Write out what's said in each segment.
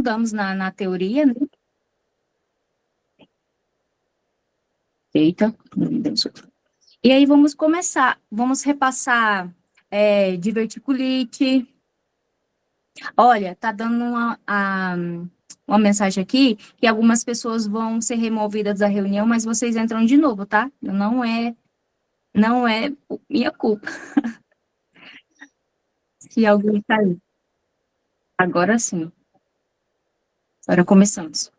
Estudamos na teoria, né? Eita, meu Deus. E aí vamos começar, vamos repassar diverticulite. Olha, tá dando uma mensagem aqui que algumas pessoas vão ser removidas da reunião, mas vocês entram de novo, tá? Não é minha culpa se alguém sair. Agora sim, agora começamos.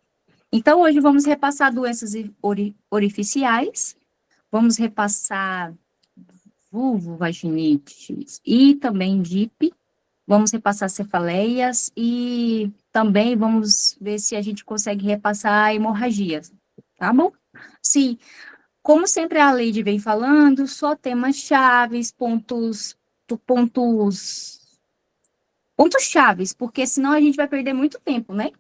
Então, hoje vamos repassar doenças orificiais, vamos repassar vulvovaginites e também DIP. Vamos repassar cefaleias e também vamos ver se a gente consegue repassar hemorragias, tá bom? Sim, como sempre a Leide vem falando, só temas chaves, pontos chaves, porque senão a gente vai perder muito tempo, né?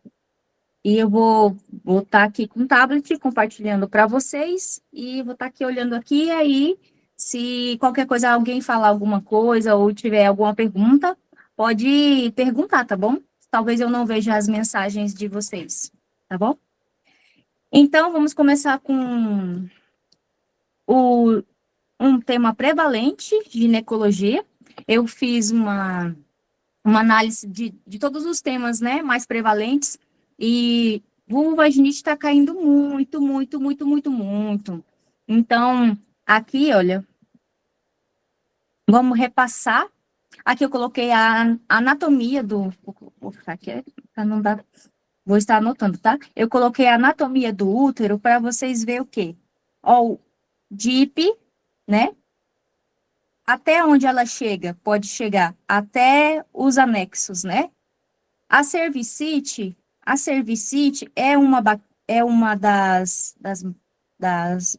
E eu vou estar aqui com o tablet compartilhando para vocês e vou estar aqui olhando aqui, e aí se qualquer coisa alguém falar alguma coisa ou tiver alguma pergunta, pode perguntar, tá bom? Talvez eu não veja as mensagens de vocês, tá bom? Então, vamos começar com um tema prevalente, ginecologia. Eu fiz uma análise de todos os temas, né, mais prevalentes, e vulvovaginite está caindo muito, muito, muito, muito, muito. Então, aqui, olha, vamos repassar. Aqui eu coloquei a anatomia vou ficar aqui, para não dar, vou estar anotando, tá? Eu coloquei a anatomia do útero para vocês verem o quê? Ó, o DIP, né? Até onde ela chega? Pode chegar até os anexos, né? A cervicite é uma das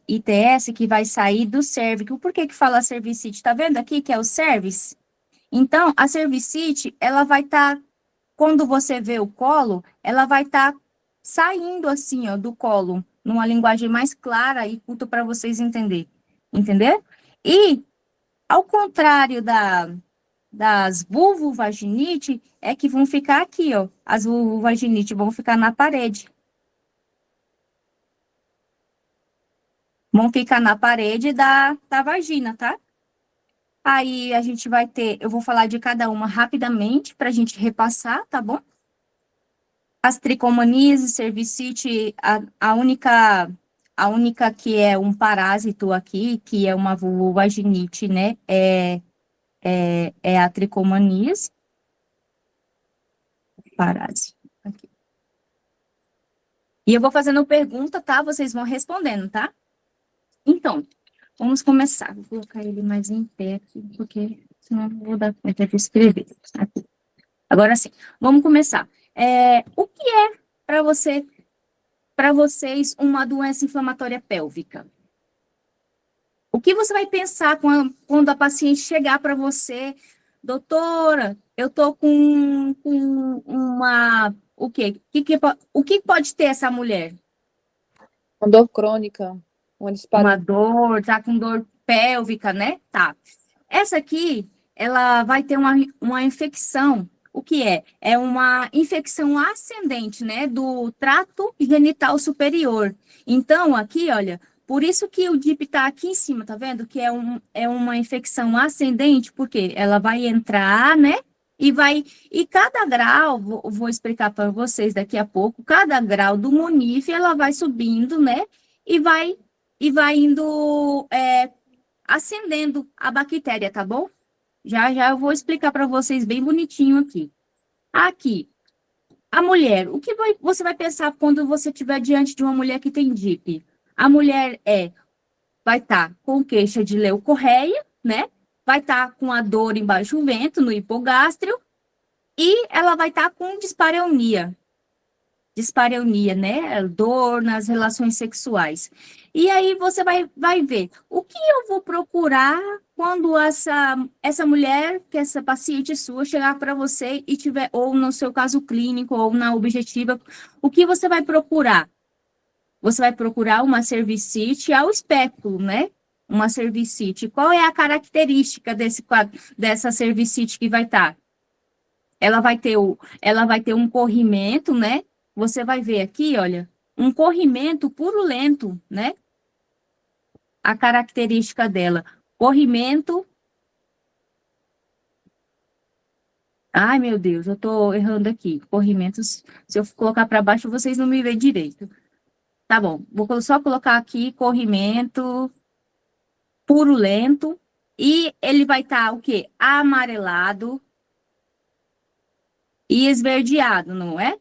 ITS que vai sair do cérvico. Por que que fala cervicite? Tá vendo aqui que é o cervix? Então, a cervicite, ela vai estar, quando você vê o colo, ela vai estar saindo assim, ó, do colo, numa linguagem mais clara e culta para vocês entenderem. Entender? E, ao contrário das vulvovaginite é que vão ficar aqui, ó. As vulvovaginite vão ficar na parede. Vão ficar na parede da vagina, tá? Aí a gente vai ter, eu vou falar de cada uma rapidamente para a gente repassar, tá bom? As tricomonias, cervicite, a única que é um parásito aqui, que é uma vulvovaginite, né? É a tricomonias. Parásito. Aqui. E eu vou fazendo pergunta, tá? Vocês vão respondendo, tá? Então, vamos começar. Vou colocar ele mais em pé aqui, porque senão não vou dar conta de escrever. Aqui. Agora sim, vamos começar. O que é para vocês, uma doença inflamatória pélvica? O que você vai pensar quando a paciente chegar para você, doutora, eu tô com uma... O quê? O que pode ter essa mulher? Uma dor crônica, uma Uma dispareunia. dor, tá com dor pélvica, né? Tá. Essa aqui, ela vai ter uma infecção. O que é? É uma infecção ascendente, né? Do trato genital superior. Então, aqui, olha, por isso que o DIP tá aqui em cima, tá vendo? Que é uma infecção ascendente, porque ela vai entrar, né? E cada grau, vou explicar para vocês daqui a pouco, cada grau do MONIF, ela vai subindo, né? E vai indo acendendo a bactéria, tá bom? Já já eu vou explicar para vocês bem bonitinho aqui. Aqui, a mulher. O que você vai pensar quando você estiver diante de uma mulher que tem DIP? A mulher vai estar com queixa de leucorreia, né? Vai estar com a dor embaixo do vento, no hipogástrio, e ela vai estar com dispareunia, né? Dor nas relações sexuais. E aí você vai ver o que eu vou procurar quando essa mulher, que essa paciente sua, chegar para você e tiver, ou no seu caso clínico, ou na objetiva, o que você vai procurar? Você vai procurar uma cervicite ao espéculo, né? Uma cervicite. Qual é a característica dessa cervicite que vai estar? ela vai ter um corrimento, né? Você vai ver aqui, olha, um corrimento purulento, né? A característica dela, corrimento. Ai, meu Deus, eu tô errando aqui. Corrimentos, se eu colocar para baixo, vocês não me veem direito. Tá bom, vou só colocar aqui corrimento purulento e ele vai estar o quê? Amarelado e esverdeado, não é?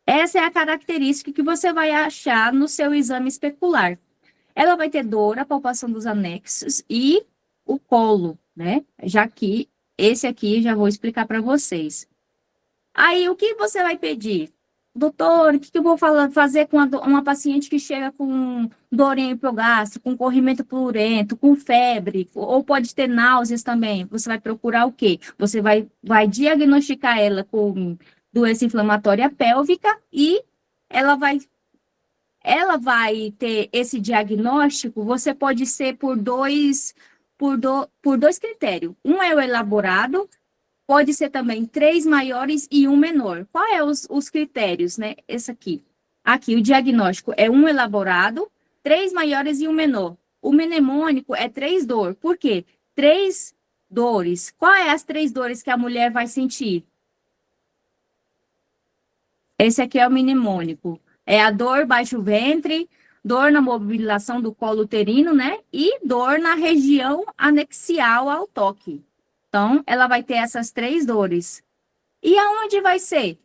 Essa é a característica que você vai achar no seu exame especular. Ela vai ter dor, a palpação dos anexos e o colo, né? Já que esse aqui já vou explicar para vocês. Aí, o que você vai pedir? Doutor, o que eu vou fazer com uma paciente que chega com dor em hipogastro, com corrimento purulento, com febre, ou pode ter náuseas também? Você vai procurar o quê? Você vai diagnosticar ela com doença inflamatória pélvica e ela vai ter esse diagnóstico, você pode ser por dois critérios. Um é o elaborado, pode ser também 3 maiores e um menor. Qual é os critérios, né? Esse aqui. Aqui, o diagnóstico é um elaborado, 3 maiores e um menor. O mnemônico é 3 dor. Por quê? 3 dores. Qual é as 3 dores que a mulher vai sentir? Esse aqui é o mnemônico. É a dor baixo ventre, dor na mobilização do colo uterino, né? E dor na região anexial ao toque. Então, ela vai ter essas 3 dores. E aonde vai ser?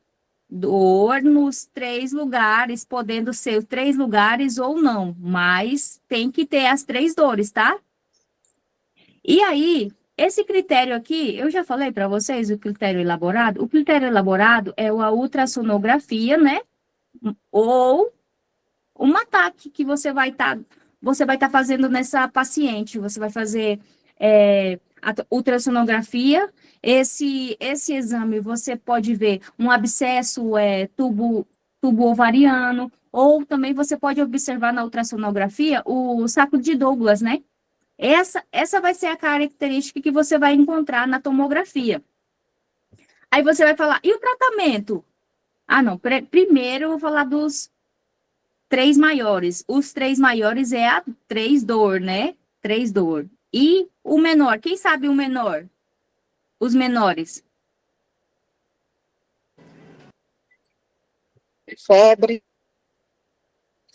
Dor nos 3 lugares, podendo ser 3 lugares ou não, mas tem que ter as 3 dores, tá? E aí, esse critério aqui, eu já falei para vocês o critério elaborado. O critério elaborado é a ultrassonografia, né? Ou um ataque que você vai estar fazendo nessa paciente. Você vai fazer a ultrassonografia. Esse exame você pode ver um abscesso tubo ovariano, ou também você pode observar na ultrassonografia o saco de Douglas, né? Essa vai ser a característica que você vai encontrar na tomografia. Aí você vai falar, e o tratamento? Ah, não, primeiro eu vou falar dos 3 maiores. Os 3 maiores é a 3 dor, né? 3 dor. E o menor, quem sabe o menor? Os menores.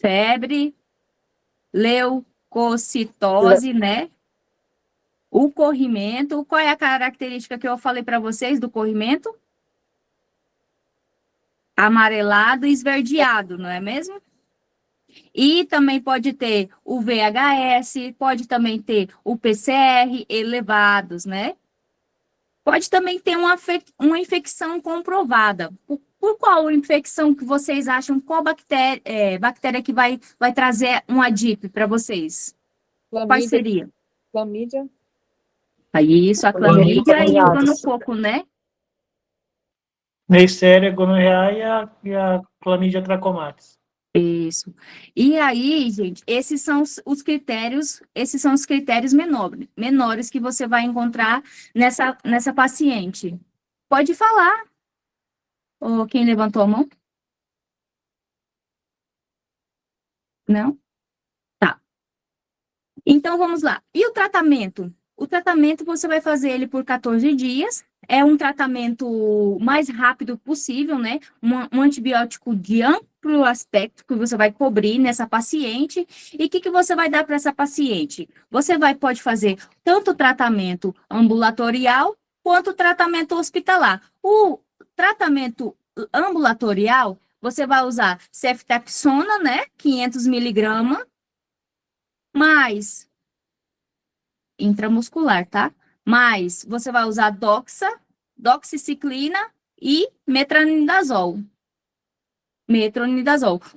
Febre, leucocitose, né? O corrimento, qual é a característica que eu falei para vocês do corrimento? Amarelado e esverdeado, não é mesmo? E também pode ter o VHS, pode também ter o PCR elevados, né? Pode também ter uma infecção comprovada. Por qual infecção que vocês acham? Qual bactéria que vai trazer um ADIP para vocês? Qual seria? Clamídia. Aí, isso, a clamídia e o gonococo, né? Neisseria, gonorreia e a clamídia trachomatis. Isso. E aí, gente, esses são os critérios menores que você vai encontrar nessa paciente. Pode falar. Ou quem levantou a mão? Não? Tá. Então, vamos lá. E o tratamento? O tratamento você vai fazer ele por 14 dias. É um tratamento mais rápido possível, né? Um antibiótico de amplo aspecto que você vai cobrir nessa paciente. E o que você vai dar para essa paciente? Você pode fazer tanto tratamento ambulatorial quanto tratamento hospitalar. O tratamento ambulatorial, você vai usar ceftriaxona, né? 500 miligramas, mais intramuscular, tá? Mas você vai usar doxiciclina e metronidazol.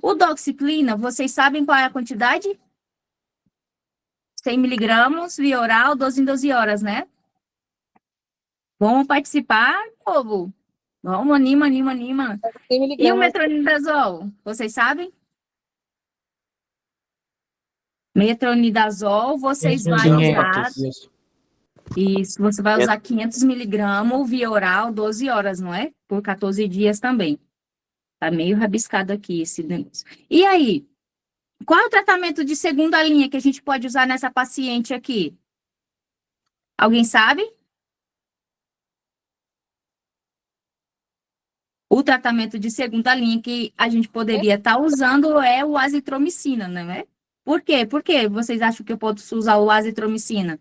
O doxiciclina, vocês sabem qual é a quantidade? 100 miligramas via oral, 12 em 12 horas, né? Vamos participar, povo? Vamos, anima. E o metronidazol, vocês sabem? Metronidazol, vocês vão usar Isso, você vai usar 500 miligramas via oral, 12 horas, não é? Por 14 dias também. Tá meio rabiscado aqui esse negócio. E aí, qual é o tratamento de segunda linha que a gente pode usar nessa paciente aqui? Alguém sabe? O tratamento de segunda linha que a gente poderia estar usando é o azitromicina, não é? Por quê? Por que vocês acham que eu posso usar o azitromicina?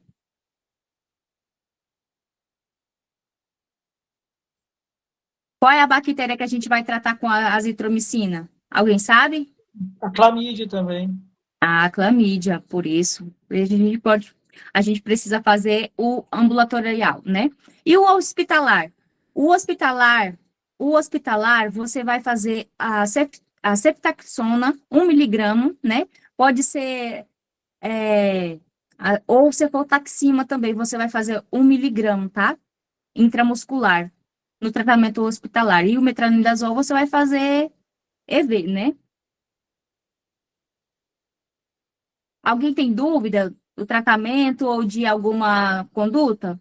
Qual é a bactéria que a gente vai tratar com a azitromicina? Alguém sabe? A clamídia também. A clamídia, por isso. A gente precisa fazer o ambulatorial, né? E o hospitalar? O hospitalar, você vai fazer a ceftriaxona, 1 miligrama, né? Pode ser, ou cefotaxima também, você vai fazer 1 miligrama, tá? Intramuscular, no tratamento hospitalar. E o metronidazol você vai fazer EV, né? Alguém tem dúvida do tratamento ou de alguma conduta?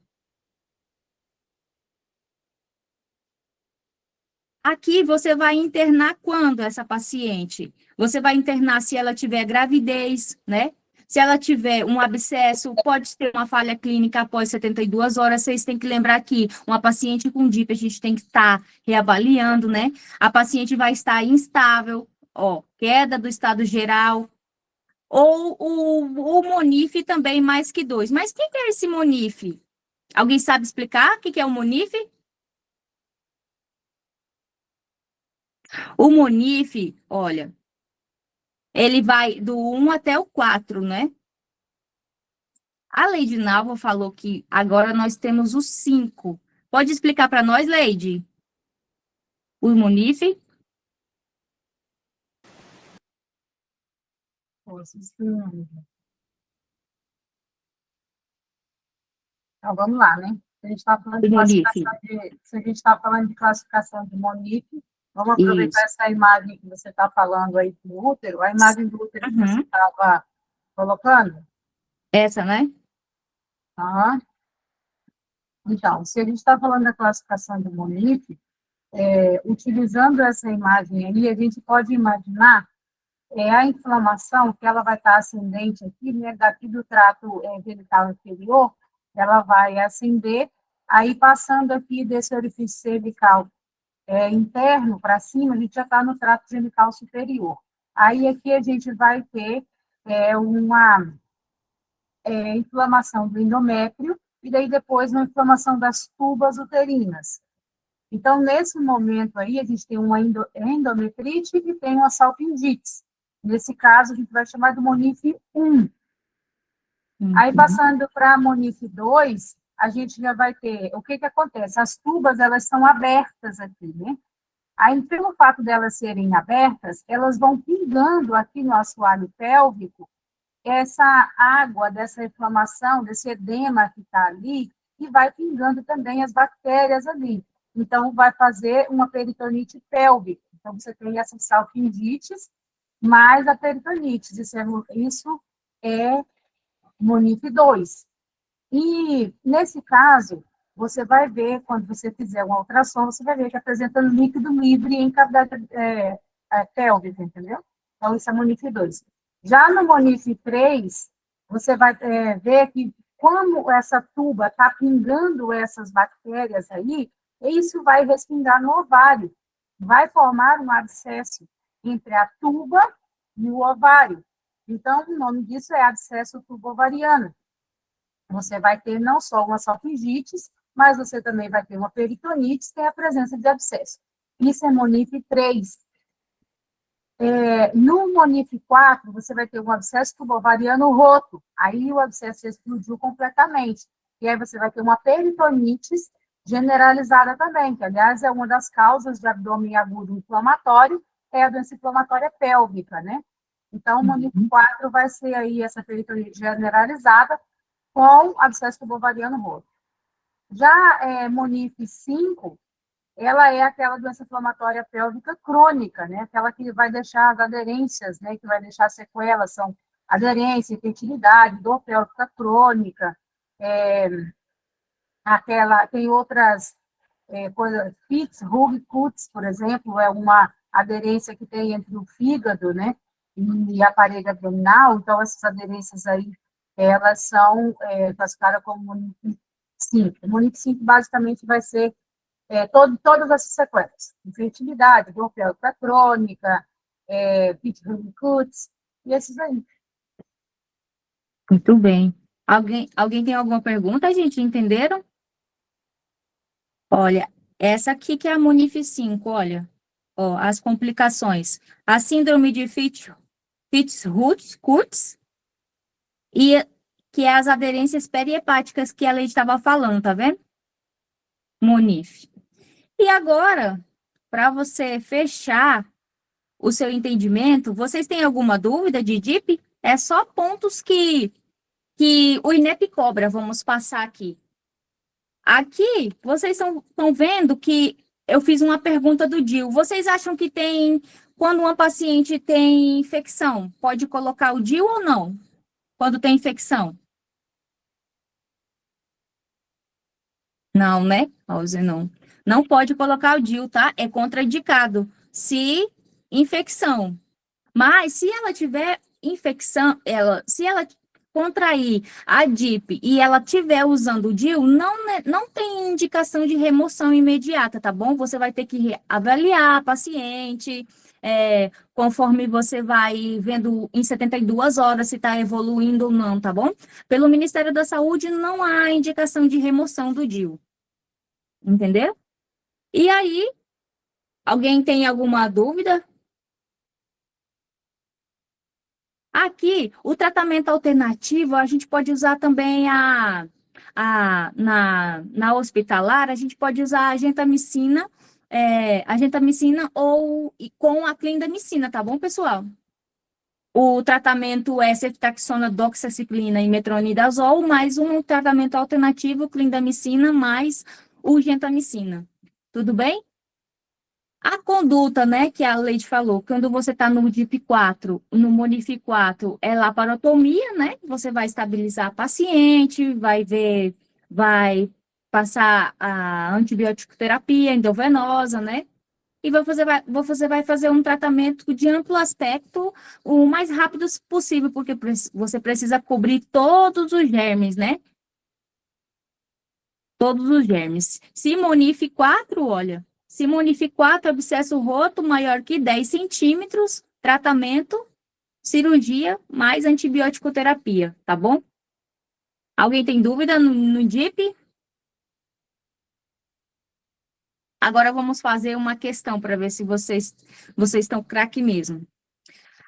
Aqui você vai internar quando essa paciente? Você vai internar se ela tiver gravidez, né? Se ela tiver um abscesso, pode ter uma falha clínica após 72 horas. Vocês têm que lembrar que uma paciente com DIP a gente tem que estar reavaliando, né? A paciente vai estar instável, ó, queda do estado geral, ou o Monif também mais que 2. Mas quem que é esse Monif? Alguém sabe explicar o que é o Monif? O Monif, olha, ele vai do 1 até o 4, né? A Leide Nalva falou que agora nós temos o 5. Pode explicar para nós, Leide? O Monif? Então, vamos lá, né? Se a gente está falando O de Monif. se a gente está falando de classificação de Monique, vamos aproveitar Isso. essa imagem que você está falando aí do útero, a imagem do útero que você Uhum. estava colocando. Essa, né? Tá? Então, se a gente está falando da classificação de Monique, utilizando essa imagem aí, a gente pode imaginar a inflamação, que ela vai estar ascendente aqui, né, daqui do trato genital inferior, ela vai ascender, aí passando aqui desse orifício cervical interno para cima, a gente já está no trato genital superior. Aí aqui a gente vai ter uma inflamação do endométrio, e daí depois uma inflamação das tubas uterinas. Então, nesse momento aí, a gente tem uma endometrite e tem uma salpingite. Nesse caso, a gente vai chamar de Monif 1. Aí, passando para a Monif 2, a gente já vai ter... O que acontece? As tubas, elas são abertas aqui, né? Aí, pelo fato delas serem abertas, elas vão pingando aqui no assoalho pélvico essa água dessa inflamação, desse edema que está ali, e vai pingando também as bactérias ali. Então, vai fazer uma peritonite pélvica. Então, você tem essas salpingites, mais a peritonite. Isso é Monif 2. E, nesse caso, você vai ver, quando você fizer uma ultrassom, você vai ver que apresenta líquido livre em cavidade pélvica, entendeu? Então, isso é Monif 2. Já no Monif 3, você vai ver que, como essa tuba está pingando essas bactérias aí, isso vai respingar no ovário, vai formar um abscesso entre a tuba e o ovário. Então, o nome disso é abscesso tubo-ovariano. Você vai ter não só uma salpingite, mas você também vai ter uma peritonite, tem a presença de abscesso. Isso é Monif 3. No Monif 4, você vai ter um abscesso tubo-ovariano roto. Aí o abscesso explodiu completamente. E aí você vai ter uma peritonite generalizada também, que, aliás, é uma das causas de abdômen agudo inflamatório, é a doença inflamatória pélvica, né? Então, o Monif 4 vai ser aí essa peritonite generalizada com abscesso tubo-ovariano roto. Já Monif 5, ela é aquela doença inflamatória pélvica crônica, né? Aquela que vai deixar as aderências, né? Que vai deixar sequelas, são aderência, infertilidade, dor pélvica crônica, tem outras coisas, Fitzhugh Cuts, por exemplo, é uma aderência que tem entre o fígado, né, e a parede abdominal. Então, essas aderências aí, elas são classificadas como Monif 5. O Monif 5, basicamente, vai ser todas essas sequelas: infertilidade, dor pélvica crônica, Fitzhugh Cuts, e esses aí. Muito bem. Alguém tem alguma pergunta, gente? Entenderam? Olha, essa aqui que é a Monif 5, olha. Ó, as complicações. A síndrome de Fitzhugh-Curtis, e que é as aderências periepáticas que a Leite estava falando, tá vendo? Monif. E agora, para você fechar o seu entendimento, vocês têm alguma dúvida de DIP? É só pontos que o INEP cobra, vamos passar aqui. Aqui, vocês estão vendo que eu fiz uma pergunta do DIU. Vocês acham que quando uma paciente tem infecção, pode colocar o DIU ou não? Quando tem infecção? Não, né, Rose? Não. Não pode colocar o DIU, tá? É contraindicado. Se infecção. Mas se ela tiver infecção, se ela contrair a DIP e ela estiver usando o DIU, não tem indicação de remoção imediata, tá bom? Você vai ter que avaliar a paciente, conforme você vai vendo em 72 horas se está evoluindo ou não, tá bom? Pelo Ministério da Saúde, não há indicação de remoção do DIU. Entendeu? E aí, alguém tem alguma dúvida? Aqui, o tratamento alternativo, a gente pode usar também na hospitalar, a gente pode usar a gentamicina, ou com a clindamicina, tá bom, pessoal? O tratamento é ceftaxona, doxaciclina e metronidazol, mais um tratamento alternativo, clindamicina, mais o gentamicina. Tudo bem? A conduta, né, que a Leite falou, quando você está no DIP-4, no Monif 4, é laparotomia, né? Você vai estabilizar a paciente, vai passar a antibiótico terapia endovenosa, né? E você vai fazer um tratamento de amplo aspecto o mais rápido possível, porque você precisa cobrir todos os germes, né? Todos os germes. Se Monif 4, olha, se Monif 4, abscesso roto maior que 10 centímetros, tratamento, cirurgia, mais antibiótico terapia, tá bom? Alguém tem dúvida no DIP? Agora vamos fazer uma questão para ver se vocês estão craque mesmo.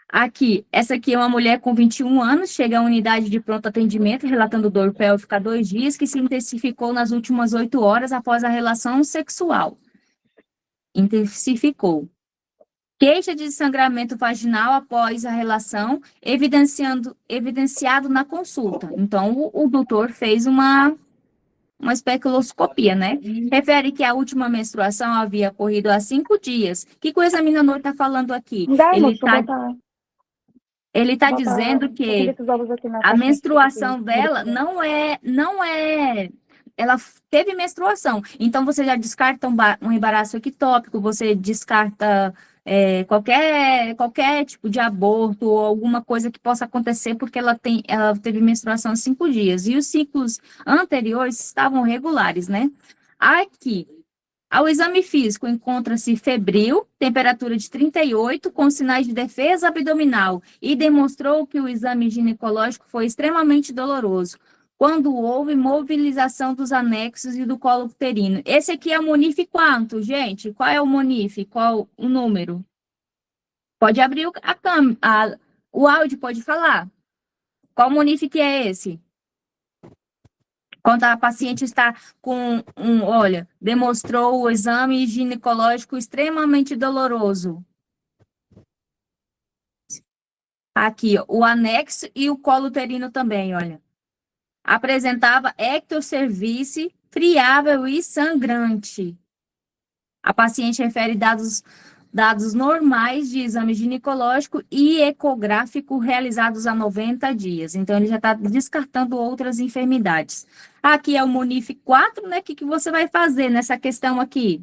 Aqui, essa aqui é uma mulher com 21 anos, chega à unidade de pronto atendimento, relatando dor pélvica há 2 dias, que se intensificou nas últimas 8 horas após a relação sexual. Intensificou. Queixa de sangramento vaginal após a relação, evidenciado na consulta. Então, o doutor fez uma especuloscopia, né? Refere que a última menstruação havia ocorrido há 5 dias. O que o examinador está falando aqui? Ele está dizendo que a menstruação dela não é, ela teve menstruação. Então, você já descarta um embaraço ectópico, você descarta qualquer tipo de aborto ou alguma coisa que possa acontecer porque ela teve menstruação há 5 dias. E os ciclos anteriores estavam regulares, né? Aqui, ao exame físico, encontra-se febril, temperatura de 38, com sinais de defesa abdominal, e demonstrou que o exame ginecológico foi extremamente doloroso, quando houve mobilização dos anexos e do colo uterino. Esse aqui é o Monif quanto, gente? Qual é o Monif? Qual o número? Pode abrir o áudio, pode falar. Qual Monif que é esse? Quando a paciente está com olha, demonstrou o exame ginecológico extremamente doloroso. Aqui, ó, o anexo e o colo uterino também, olha. Apresentava ectocervice friável e sangrante. A paciente refere dados dados normais de exame ginecológico e ecográfico realizados há 90 dias. Então, ele já está descartando outras enfermidades. Aqui é o MONIF 4, né? O que você vai fazer nessa questão aqui?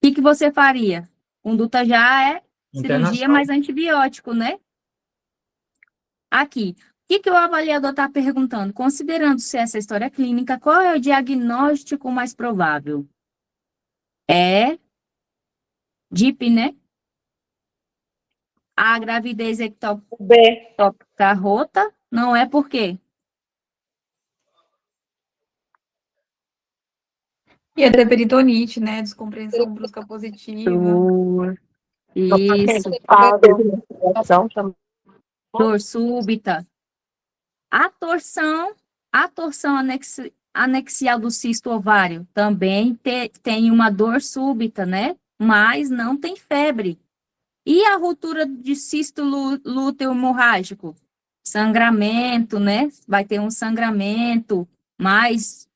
O que você faria? Conduta já é cirurgia Internação. mais antibiótico, né? Aqui. O que o avaliador está perguntando? Considerando-se essa história clínica, qual é o diagnóstico mais provável? É DIP, né? A gravidez ectópica rota não é por quê? Ia ter peritonite, né? Descompreensão brusca positiva. Isso, Também. dor súbita. A torção anexial do cisto ovário também tem uma dor súbita, né? Mas não tem febre. E a ruptura de cisto lúteo hemorrágico? Sangramento, né? Vai ter um sangramento, mais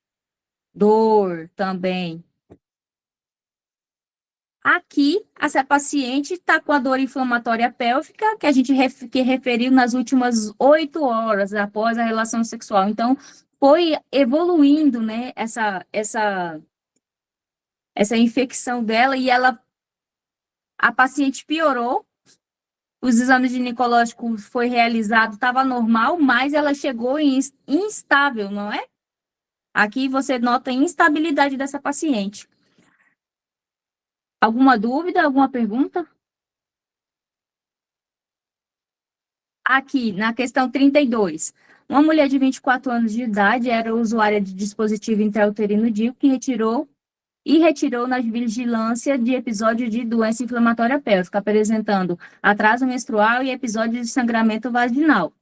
dor também. Aqui, essa paciente está com a dor inflamatória pélvica, que a gente referiu nas últimas 8 horas após a relação sexual. Então, foi evoluindo, né, essa infecção dela, e a paciente piorou, os exames ginecológicos foi realizado, estava normal, mas ela chegou instável, não é? Aqui você nota a instabilidade dessa paciente. Alguma dúvida, alguma pergunta? Aqui, na questão 32, uma mulher de 24 anos de idade era usuária de dispositivo intrauterino DIU que retirou na vigilância de episódio de doença inflamatória pélvica, apresentando atraso menstrual e episódio de sangramento vaginal.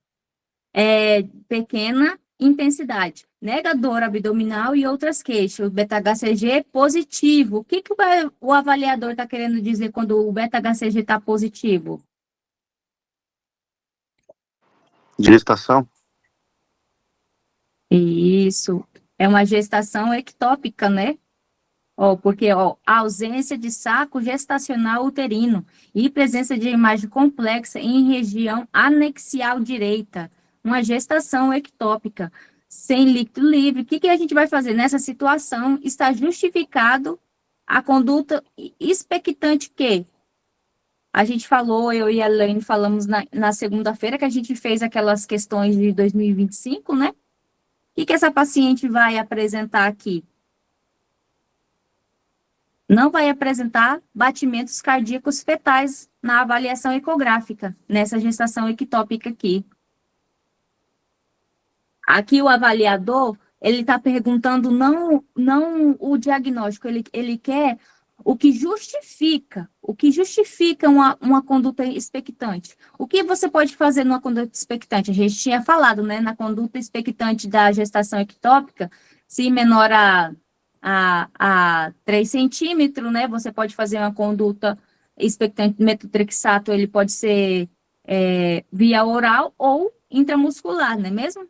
Pequena intensidade, nega dor abdominal e outras queixas. O beta-HCG positivo. O que o avaliador está querendo dizer quando o beta-HCG está positivo? Gestação? Isso, é uma gestação ectópica, né? Porque ausência de saco gestacional uterino e presença de imagem complexa em região anexial direita, uma gestação ectópica, sem líquido livre. O que a gente vai fazer nessa situação? Está justificado a conduta expectante que a gente falou, eu e a Elaine falamos na segunda-feira, que a gente fez aquelas questões de 2025, né? O que essa paciente vai apresentar aqui? Não vai apresentar batimentos cardíacos fetais na avaliação ecográfica, nessa gestação ectópica aqui. Aqui o avaliador, ele está perguntando não o diagnóstico, ele quer o que justifica uma conduta expectante. O que você pode fazer numa conduta expectante? A gente tinha falado, né, na conduta expectante da gestação ectópica, se menor a 3 centímetros, né, você pode fazer uma conduta expectante, metotrexato, ele pode ser via oral ou intramuscular, não é mesmo?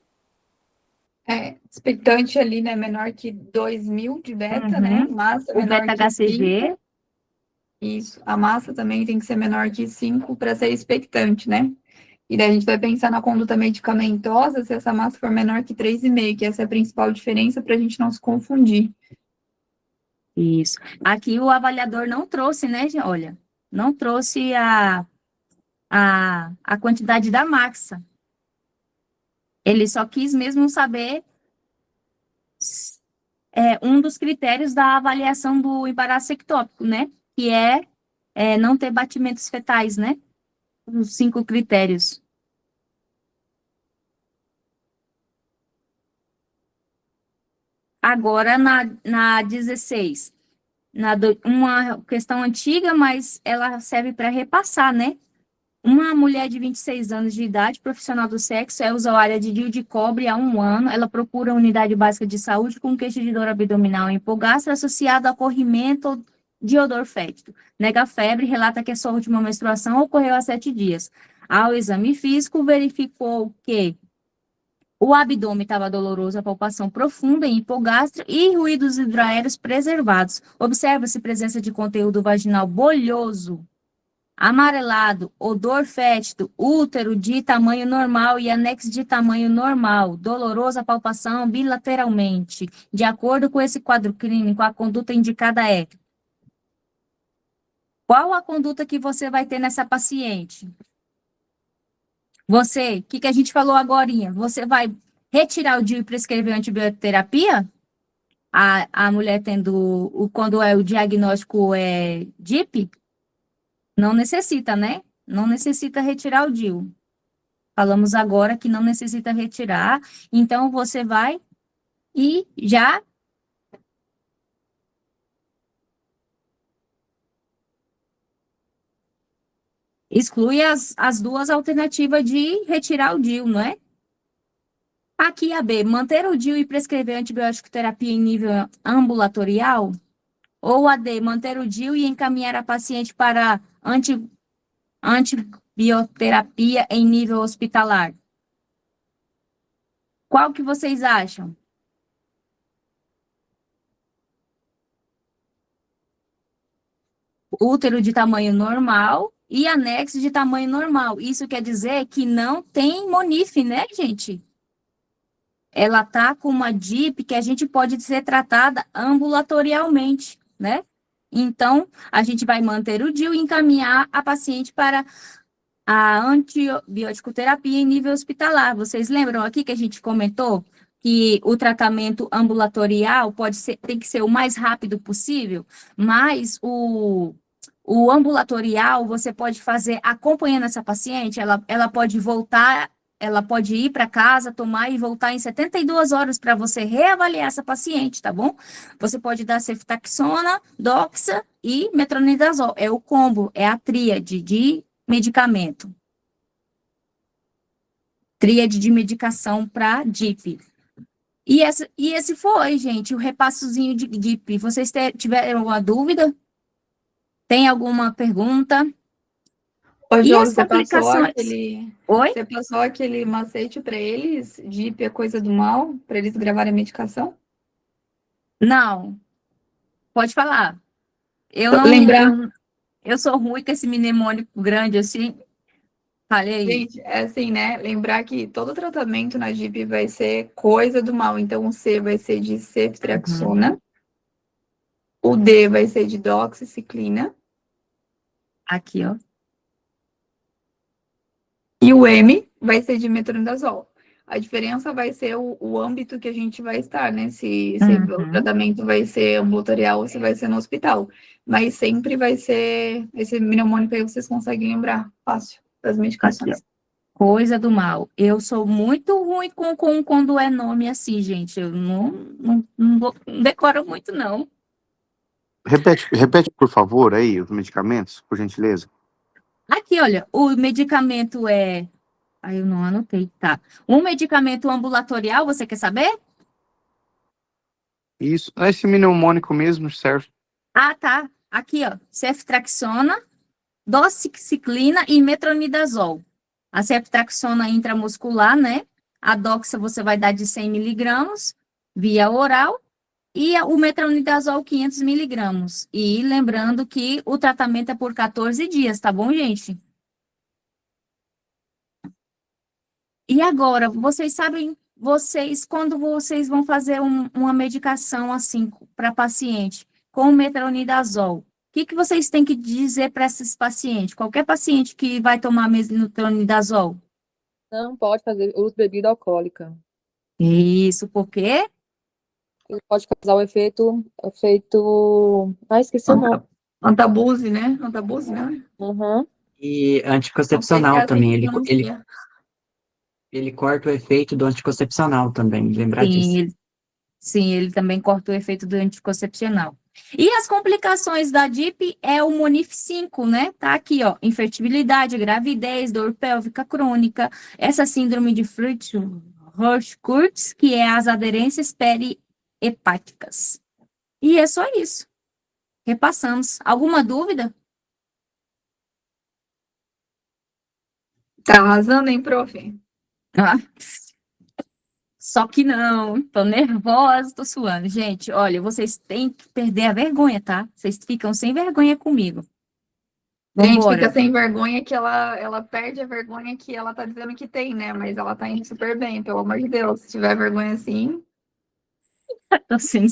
Expectante ali, né, menor que 2.000 de beta, né, massa O menor que beta-HCG. 5. Isso, a massa também tem que ser menor que 5 para ser expectante, né? E daí a gente vai pensar na conduta medicamentosa se essa massa for menor que 3,5, que essa é a principal diferença para a gente não se confundir. Isso. Aqui o avaliador não trouxe, né, olha, não trouxe a quantidade da massa. Ele só quis mesmo saber um dos critérios da avaliação do embaraço ectópico, né? Que é não ter batimentos fetais, né? Os 5 critérios. Agora, na 16, uma questão antiga, mas ela serve para repassar, né? Uma mulher de 26 anos de idade, profissional do sexo, é usuária de DIU de cobre há 1 ano. Ela procura a unidade básica de saúde com queixa de dor abdominal e hipogástria associado a corrimento de odor fétido. Nega febre, relata que a sua última menstruação ocorreu há 7 dias. Ao exame físico, verificou que O abdômen estava doloroso, a palpação profunda em hipogástria e ruídos hidroaéreos preservados. Observa-se presença de conteúdo vaginal bolhoso, amarelado, odor fétido, útero de tamanho normal e anexo de tamanho normal, dolorosa palpação bilateralmente. De acordo com esse quadro clínico, a conduta indicada é: qual a conduta que você vai ter nessa paciente? Você, o que a gente falou agorinha? Você vai retirar o DIU e prescrever antibioterapia? A mulher tendo, quando é o diagnóstico é DIP? Não necessita, né? Não necessita retirar o DIU. Falamos agora que não necessita retirar, então você vai e já exclui as duas alternativas de retirar o DIU, não é? Aqui a B, manter o DIU e prescrever antibiótico terapia em nível ambulatorial? Ou a D, manter o DIU e encaminhar a paciente para antibioterapia em nível hospitalar? Qual que vocês acham? Útero de tamanho normal e anexo de tamanho normal. Isso quer dizer que não tem MONIF, né, gente? Ela tá com uma DIP que a gente pode ser tratada ambulatorialmente, né? Então, a gente vai manter o DIU e encaminhar a paciente para a antibiótico terapia em nível hospitalar. Vocês lembram aqui que a gente comentou que o tratamento ambulatorial tem que ser o mais rápido possível, mas o ambulatorial você pode fazer acompanhando essa paciente, ela pode voltar, ela pode ir para casa, tomar e voltar em 72 horas para você reavaliar essa paciente, tá bom? Você pode dar ceftaxona, doxa e metronidazol. É o combo, é a tríade de medicamento. Tríade de medicação para DIP. E esse foi, gente, o repassozinho de DIP. Vocês tiveram alguma dúvida? Tem alguma pergunta? Ô, E João, as complicações? Oi? você passou aquele macete para eles, DIP é coisa do mal, para eles gravarem a medicação? Não. Pode falar. Eu não, Lembrar, eu sou ruim com esse mnemônico grande assim. Falei. gente, é assim, né? Lembrar que todo tratamento na DIP vai ser coisa do mal. Então, o C vai ser de ceftriaxona, o D vai ser de doxiciclina, Aqui, ó. e o M vai ser de metronidazol. A diferença vai ser o âmbito que a gente vai estar, né? Se o tratamento vai ser ambulatorial ou se vai ser no hospital. Mas sempre vai ser esse mnemônico aí, vocês conseguem lembrar fácil das medicações. Aqui, coisa do mal. Eu sou muito ruim com quando é nome assim, gente. Eu não decoro muito, não. Repete, por favor, aí, os medicamentos, por gentileza. Aqui, olha, o medicamento é... Aí eu não anotei, tá. Um medicamento ambulatorial, você quer saber? Isso, esse mnemônico mesmo serve. Ah, tá. Aqui, ó, ceftraxona, doxiciclina e metronidazol. A ceftraxona intramuscular, né? A doxa você vai dar de 100 miligramas via oral e o metronidazol 500 miligramas. E lembrando que o tratamento é por 14 dias, tá bom, gente? E agora, vocês sabem, quando vocês vão fazer uma medicação assim para paciente com metronidazol, o que vocês têm que dizer para esses pacientes? Qualquer paciente que vai tomar metronidazol? Não pode fazer uso de bebida alcoólica. Isso, por quê? Ele pode causar o efeito... Ah, esqueci o nome. Antabuse, né? Antabuse, né? Uhum. E Não anticoncepcional sei se é assim também. que pronuncia. Ele corta o efeito do anticoncepcional também, lembrar disso. Sim, ele também corta o efeito do anticoncepcional. E as complicações da DIP é o Monif 5, né? Tá aqui, ó, infertilidade, gravidez, dor pélvica crônica, essa síndrome de Fritz-Hurst-Kurtz, que é as aderências perihepáticas. E é só isso. Repassamos. Alguma dúvida? Tá arrasando, hein, prof? Ah, Só que não, tô nervosa, tô suando. Gente, olha, vocês têm que perder a vergonha, tá? Vocês ficam sem vergonha comigo. A gente fica Vambora. sem vergonha que ela perde a vergonha que ela tá dizendo que tem, né? Mas ela tá indo super bem, pelo amor de Deus. Se tiver vergonha assim, Tô sem-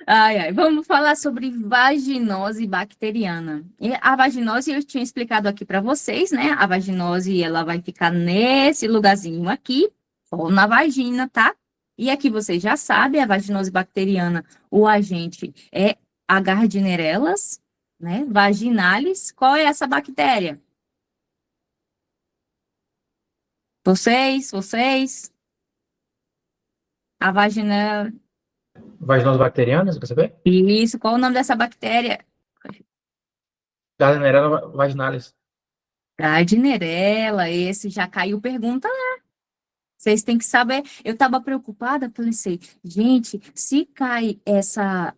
Ai, ai. Vamos falar sobre vaginose bacteriana. E a vaginose eu tinha explicado aqui para vocês, né? A vaginose, ela vai ficar nesse lugarzinho aqui, ou na vagina, tá? E aqui vocês já sabem, a vaginose bacteriana, o agente é a Gardnerellas, né? Vaginalis. Qual é essa bactéria? Vocês? A vagina... Vaginose bacteriana, você quer saber? Isso, qual o nome dessa bactéria? Gardnerella vaginalis. Gardnerella, esse já caiu pergunta lá. Vocês têm que saber. Eu estava preocupada, pensei, gente, se cai essa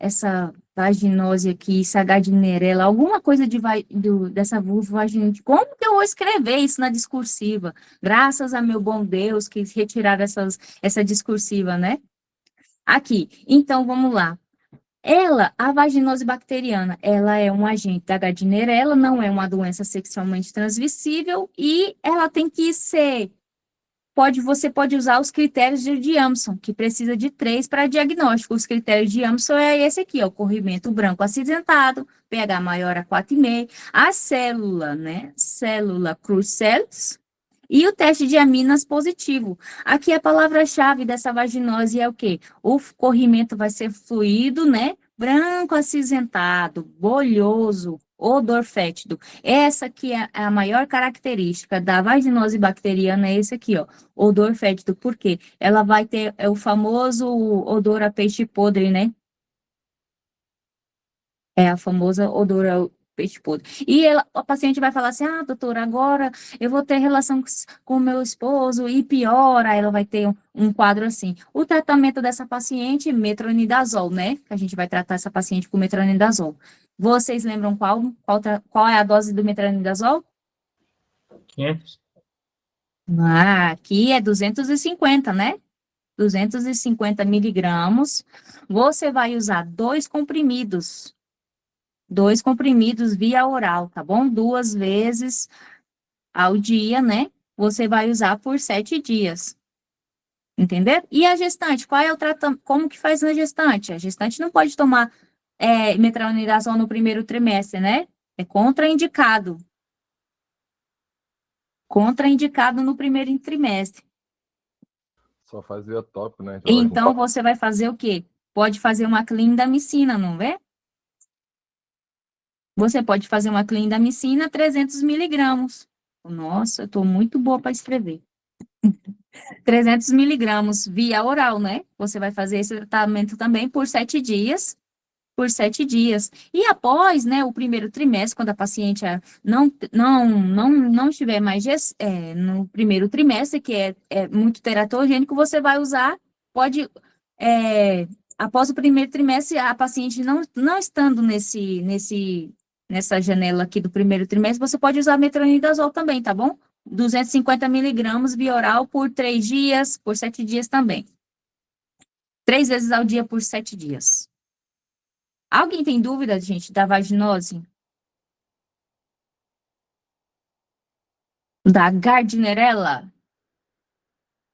vaginose aqui, essa Gardnerella, alguma coisa dessa vulva vaginite, como que eu vou escrever isso na discursiva? Graças a meu bom Deus que retiraram essa discursiva, né? Aqui, então vamos lá. A vaginose bacteriana, ela é um agente da Gardnerella, não é uma doença sexualmente transmissível e ela tem que ser, você pode usar os critérios de Amson, que precisa de 3 para diagnóstico. Os critérios de Amson é esse aqui, ó, corrimento branco acinzentado, pH maior a 4,5, a célula, né, célula Cruz Cells, e o teste de aminas positivo. Aqui a palavra-chave dessa vaginose é o quê? O corrimento vai ser fluido, né? Branco acinzentado, bolhoso, odor fétido. Essa aqui é a maior característica da vaginose bacteriana, é esse aqui, ó, odor fétido. Por quê? Ela vai ter o famoso odor a peixe podre, né? É a famosa odor ao peixe podre. E a paciente vai falar assim, doutora, agora eu vou ter relação com o meu esposo e piora, ela vai ter um quadro assim. O tratamento dessa paciente, metronidazol, né? Que a gente vai tratar essa paciente com metronidazol. Vocês lembram qual é a dose do metronidazol? 500. Aqui é 250, né? 250 miligramas. Você vai usar 2 comprimidos via oral, tá bom? 2 vezes ao dia, né? Você vai usar por 7 dias. Entendeu? E a gestante, qual é o tratamento? Como que faz na gestante? A gestante não pode tomar metronidazol no primeiro trimestre, né? É contraindicado. Contraindicado no primeiro trimestre. Só fazia tópico, né? Então, você vai fazer o quê? Pode fazer uma clindamicina, não é? Você pode fazer uma clindamicina 300 miligramas. Nossa, eu estou muito boa para escrever. 300 miligramas via oral, né? Você vai fazer esse tratamento também por 7 dias. Por 7 dias. E após, né, o primeiro trimestre, quando a paciente não estiver mais no primeiro trimestre, que é muito teratogênico, você vai usar, após o primeiro trimestre, a paciente não estando nessa janela aqui do primeiro trimestre, você pode usar metronidazol também, tá bom? 250 miligramas via oral por 3 dias, por 7 dias também. 3 vezes ao dia por 7 dias. Alguém tem dúvida, gente, da vaginose? Da Gardnerella?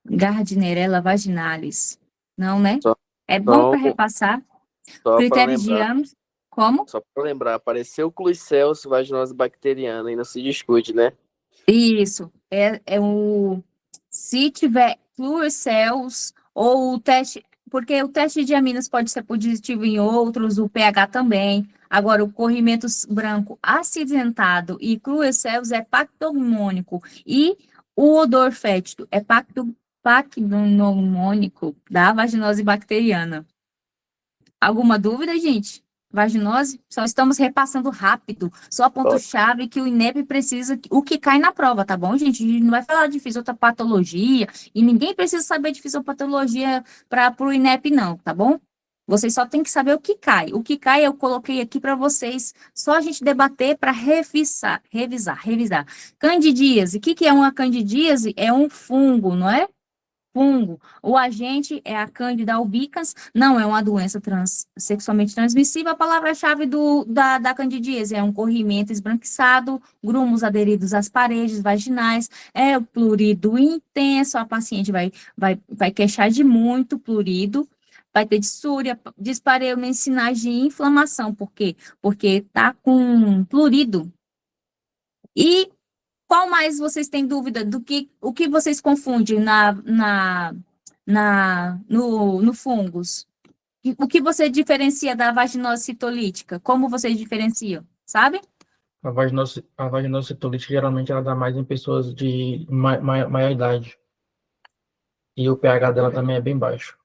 Gardnerella vaginalis. Não, né? É bom para repassar. Critérios de ambos. Como? Só para lembrar, apareceu o Kluicels, vaginose bacteriana, e não se discute, né? Isso. Se tiver Kluicels ou o teste... Porque o teste de aminas pode ser positivo em outros, o pH também. Agora, o corrimento branco acinzentado e Kluicels é pactognomônico. E o odor fétido é pactognomônico da vaginose bacteriana. Alguma dúvida, gente? Vaginose? Só estamos repassando rápido. Só ponto-chave que o INEP precisa, o que cai na prova, tá bom, gente? A gente não vai falar de fisiopatologia e ninguém precisa saber de fisiopatologia para o INEP, não, tá bom? Vocês só têm que saber o que cai. O que cai eu coloquei aqui para vocês, só a gente debater para revisar. Candidíase. O que é uma candidíase? É um fungo, não é? fungo. O agente é a Candida albicans, não é uma doença sexualmente transmissível. A palavra-chave da candidíase é um corrimento esbranquiçado, grumos aderidos às paredes vaginais, é o plurido intenso, a paciente vai queixar de muito plurido, vai ter dissúria, dispareunia, sinais de inflamação. Por quê? Porque está com plurido. E qual mais vocês têm dúvida o que vocês confundem no fungos? O que você diferencia da vaginose citolítica? Como vocês diferenciam? Sabe? A vaginose citolítica geralmente ela dá mais em pessoas de maior idade. E o pH dela também é bem baixo.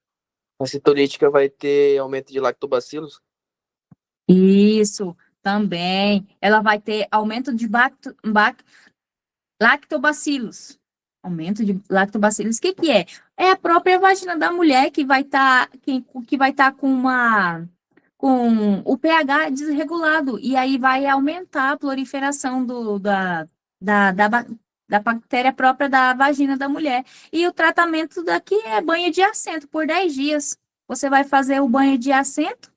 A citolítica vai ter aumento de lactobacilos? Isso, também. Ela vai ter aumento de lactobacilos. Aumento de lactobacilos. O que é? É a própria vagina da mulher que vai estar com o pH desregulado. E aí vai aumentar a proliferação da bactéria própria da vagina da mulher. E o tratamento daqui é banho de assento por 10 dias. Você vai fazer o banho de assento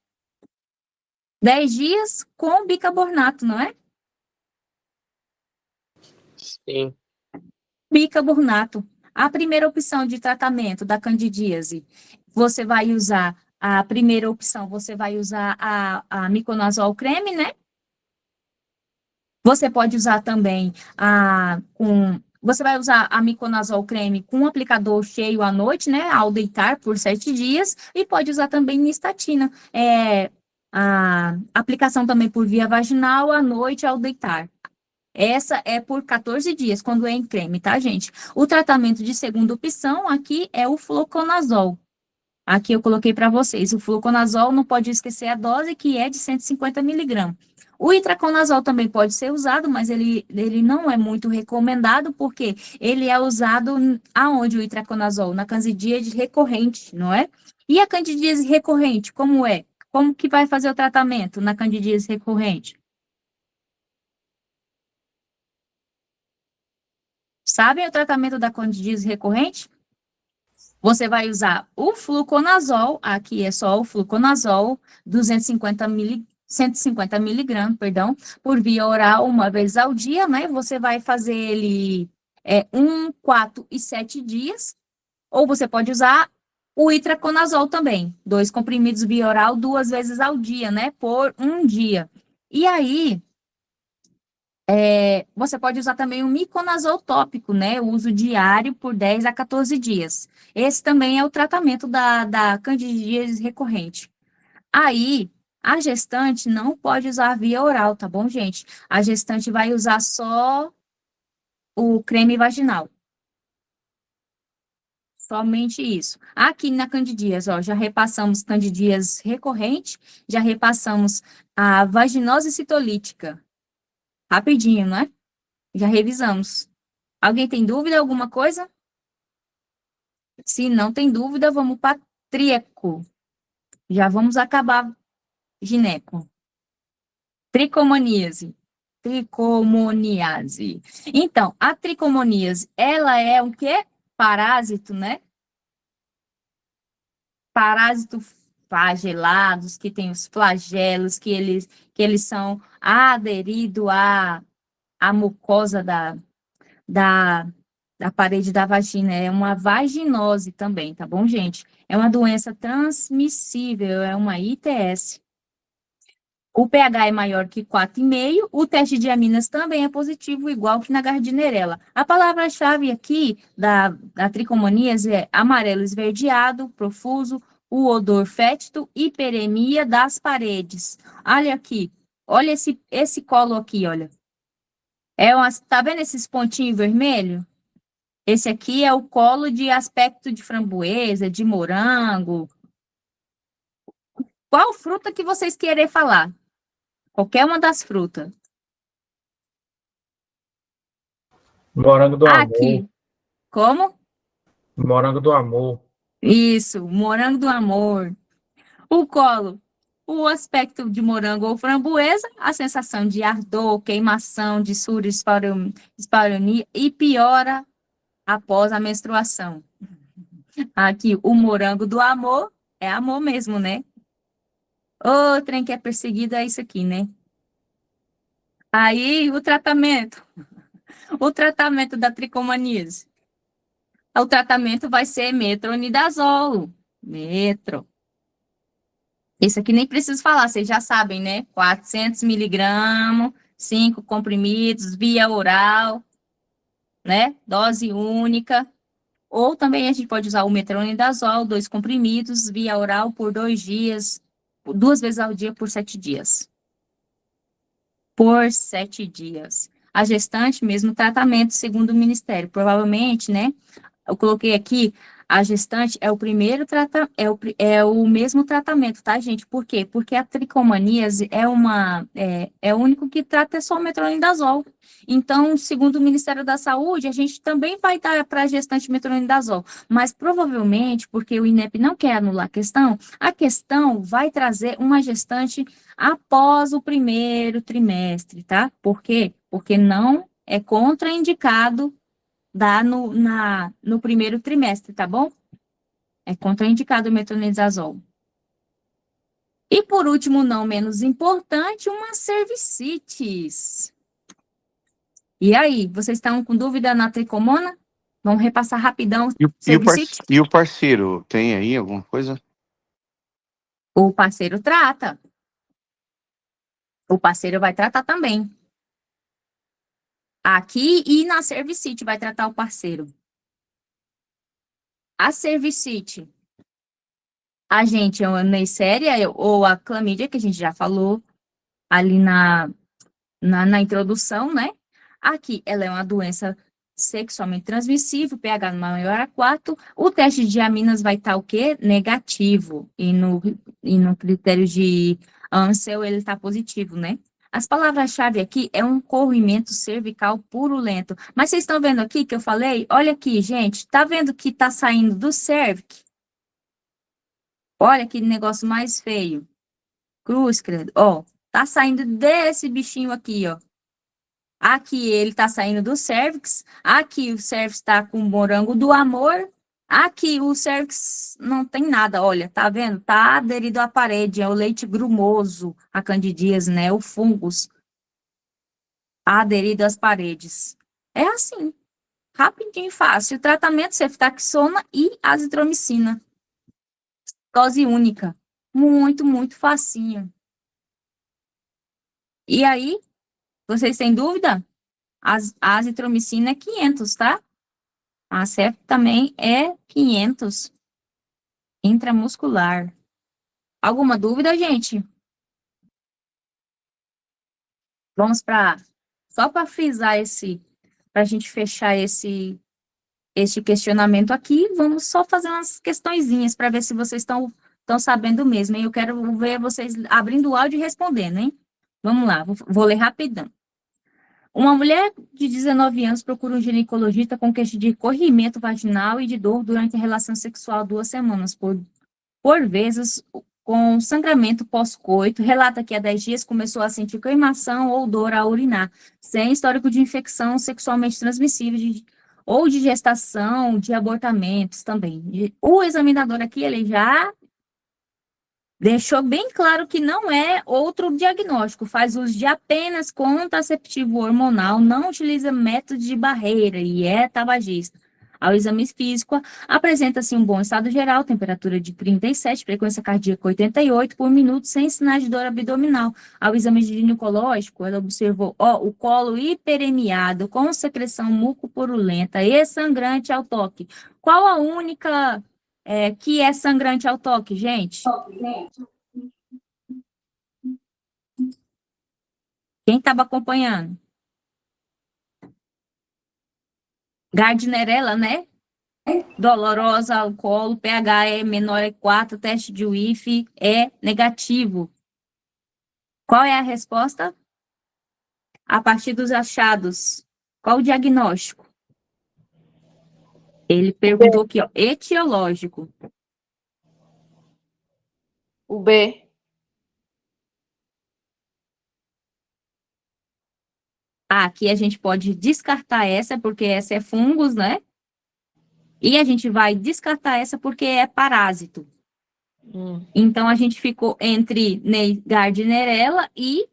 10 dias com bicarbonato, não é? Sim. Bicarbonato. A primeira opção de tratamento da candidíase, você vai usar a primeira opção, você vai usar a miconazol creme, né? Você pode usar também você vai usar a miconazol creme com um aplicador cheio à noite, né? Ao deitar por 7 dias, e pode usar também nistatina. A aplicação também por via vaginal à noite ao deitar. Essa é por 14 dias, quando é em creme, tá, gente? O tratamento de segunda opção aqui é o fluconazol. Aqui eu coloquei para vocês. O fluconazol, não pode esquecer a dose, que é de 150 miligramas. O itraconazol também pode ser usado, mas ele não é muito recomendado, porque ele é usado aonde o itraconazol? Na candidíase recorrente, não é? E a candidíase recorrente, como é? Como que vai fazer o tratamento na candidíase recorrente? Sabem o tratamento da candidíase recorrente? Você vai usar o fluconazol, aqui é só o fluconazol, 150 miligramas, perdão, por via oral uma vez ao dia, né? Você vai fazer ele 1, 4 e 7 dias, ou você pode usar o itraconazol também, 2 comprimidos via oral 2 vezes ao dia, né? Por um dia. E aí, você pode usar também o miconazol tópico, né? O uso diário por 10 a 14 dias. Esse também é o tratamento da candidíase recorrente. Aí, a gestante não pode usar via oral, tá bom, gente? A gestante vai usar só o creme vaginal. Somente isso. Aqui na candidíase, ó, já repassamos candidíase recorrente, já repassamos a vaginose citolítica. Rapidinho, né? Já revisamos. Alguém tem dúvida, alguma coisa? Se não tem dúvida, vamos para tríaco. Já vamos acabar gineco. Tricomoniase. Tricomoniase. Então, a tricomoniase, ela é o quê? Parásito, né? Parásito flagelados, que tem os flagelos, que eles são aderidos à mucosa da parede da vagina. É uma vaginose também, tá bom, gente? É uma doença transmissível, é uma ITS. O pH é maior que 4,5, o teste de aminas também é positivo, igual que na Gardnerella. A palavra-chave aqui da tricomoníase é amarelo esverdeado, profuso, o odor fétido, hiperemia das paredes. Olha aqui, olha esse colo aqui, olha. Tá vendo esses pontinhos vermelhos? Esse aqui é o colo de aspecto de framboesa, de morango. Qual fruta que vocês querem falar? Qualquer uma das frutas. Morango do Aqui. amor. Como? Morango do amor. Isso, morango do amor. O colo. O aspecto de morango ou framboesa, a sensação de ardor, queimação, dissúria, esporonia e piora após a menstruação. Aqui, o morango do amor é amor mesmo, né? Ô, trem que é perseguido é isso aqui, né? Aí, o tratamento. O tratamento da tricomaníase. O tratamento vai ser metronidazol. Metro. Isso aqui nem preciso falar, vocês já sabem, né? 400 miligramas, 5 comprimidos, via oral, né? Dose única. Ou também a gente pode usar o metronidazol, 2 comprimidos, via oral por 2 dias, 2 vezes ao dia por 7 dias. Por 7 dias. A gestante, mesmo tratamento, segundo o Ministério. Provavelmente, né? Eu coloquei aqui, a gestante é o primeiro é o mesmo tratamento, tá, gente? Por quê? Porque a tricomaníase é o único que trata só o metronidazol. Então, segundo o Ministério da Saúde, a gente também vai dar para a gestante metronidazol, mas provavelmente, porque o INEP não quer anular a questão vai trazer uma gestante após o primeiro trimestre, tá? Por quê? Porque não é contraindicado dar no primeiro trimestre, tá bom? É contraindicado o metronidazol. E por último, não menos importante, uma cervicites. E aí, vocês estão com dúvida na tricomona? Vamos repassar rapidão. Cervicite? E o parceiro, tem aí alguma coisa? O parceiro trata. O parceiro vai tratar também. Aqui e na cervicite vai tratar o parceiro. A cervicite, a gente é uma neisseria ou a clamídia, que a gente já falou ali na introdução, né? Aqui, ela é uma doença sexualmente transmissível, pH maior a 4. O teste de aminas vai estar o quê? Negativo. E no critério de Ansel, ele está positivo, né? As palavras-chave aqui é um corrimento cervical purulento. Mas vocês estão vendo aqui que eu falei? Olha aqui, gente. Tá vendo que tá saindo do cervix? Olha que negócio mais feio. Cruz, credo. Ó, tá saindo desse bichinho aqui, ó. Aqui ele tá saindo do cervix. Aqui o cervix tá com o morango do amor. Aqui o cervix não tem nada, olha, tá vendo? Tá aderido à parede, é o leite grumoso, a candidíase, né? O fungos aderido às paredes. É assim, rapidinho e fácil. Tratamento ceftaxona e azitromicina. Dose única. Muito, muito facinho. E aí, vocês têm dúvida? A azitromicina é 500, tá? A cef também é 500. Intramuscular. Alguma dúvida, gente? Vamos só para frisar para a gente fechar esse questionamento aqui, vamos só fazer umas questõezinhas para ver se vocês estão sabendo mesmo, hein? Eu quero ver vocês abrindo o áudio e respondendo, hein? Vamos lá, vou ler rapidão. Uma mulher de 19 anos procura um ginecologista com queixa de corrimento vaginal e de dor durante a relação sexual 2 semanas, por vezes com sangramento pós-coito, relata que há 10 dias começou a sentir queimação ou dor ao urinar, sem histórico de infecção sexualmente transmissível ou de gestação, de abortamentos também. O examinador aqui, ele já deixou bem claro que não é outro diagnóstico, faz uso de apenas contraceptivo hormonal, não utiliza método de barreira e é tabagista. Ao exame físico, apresenta-se um bom estado geral, temperatura de 37, frequência cardíaca 88 por minuto, sem sinais de dor abdominal. Ao exame ginecológico, ela observou o colo hiperemiado, com secreção mucopurulenta e sangrante ao toque. Qual a única que é sangrante ao toque, gente? Quem estava acompanhando? Gardnerella, né? Dolorosa ao colo, pH é menor a 4, teste de UIF é negativo. Qual é a resposta? A partir dos achados. Qual o diagnóstico? Ele perguntou aqui, ó, etiológico. O B. Aqui a gente pode descartar essa, porque essa é fungos, né? E a gente vai descartar essa porque é parásito. Então, a gente ficou entre Gardnerella e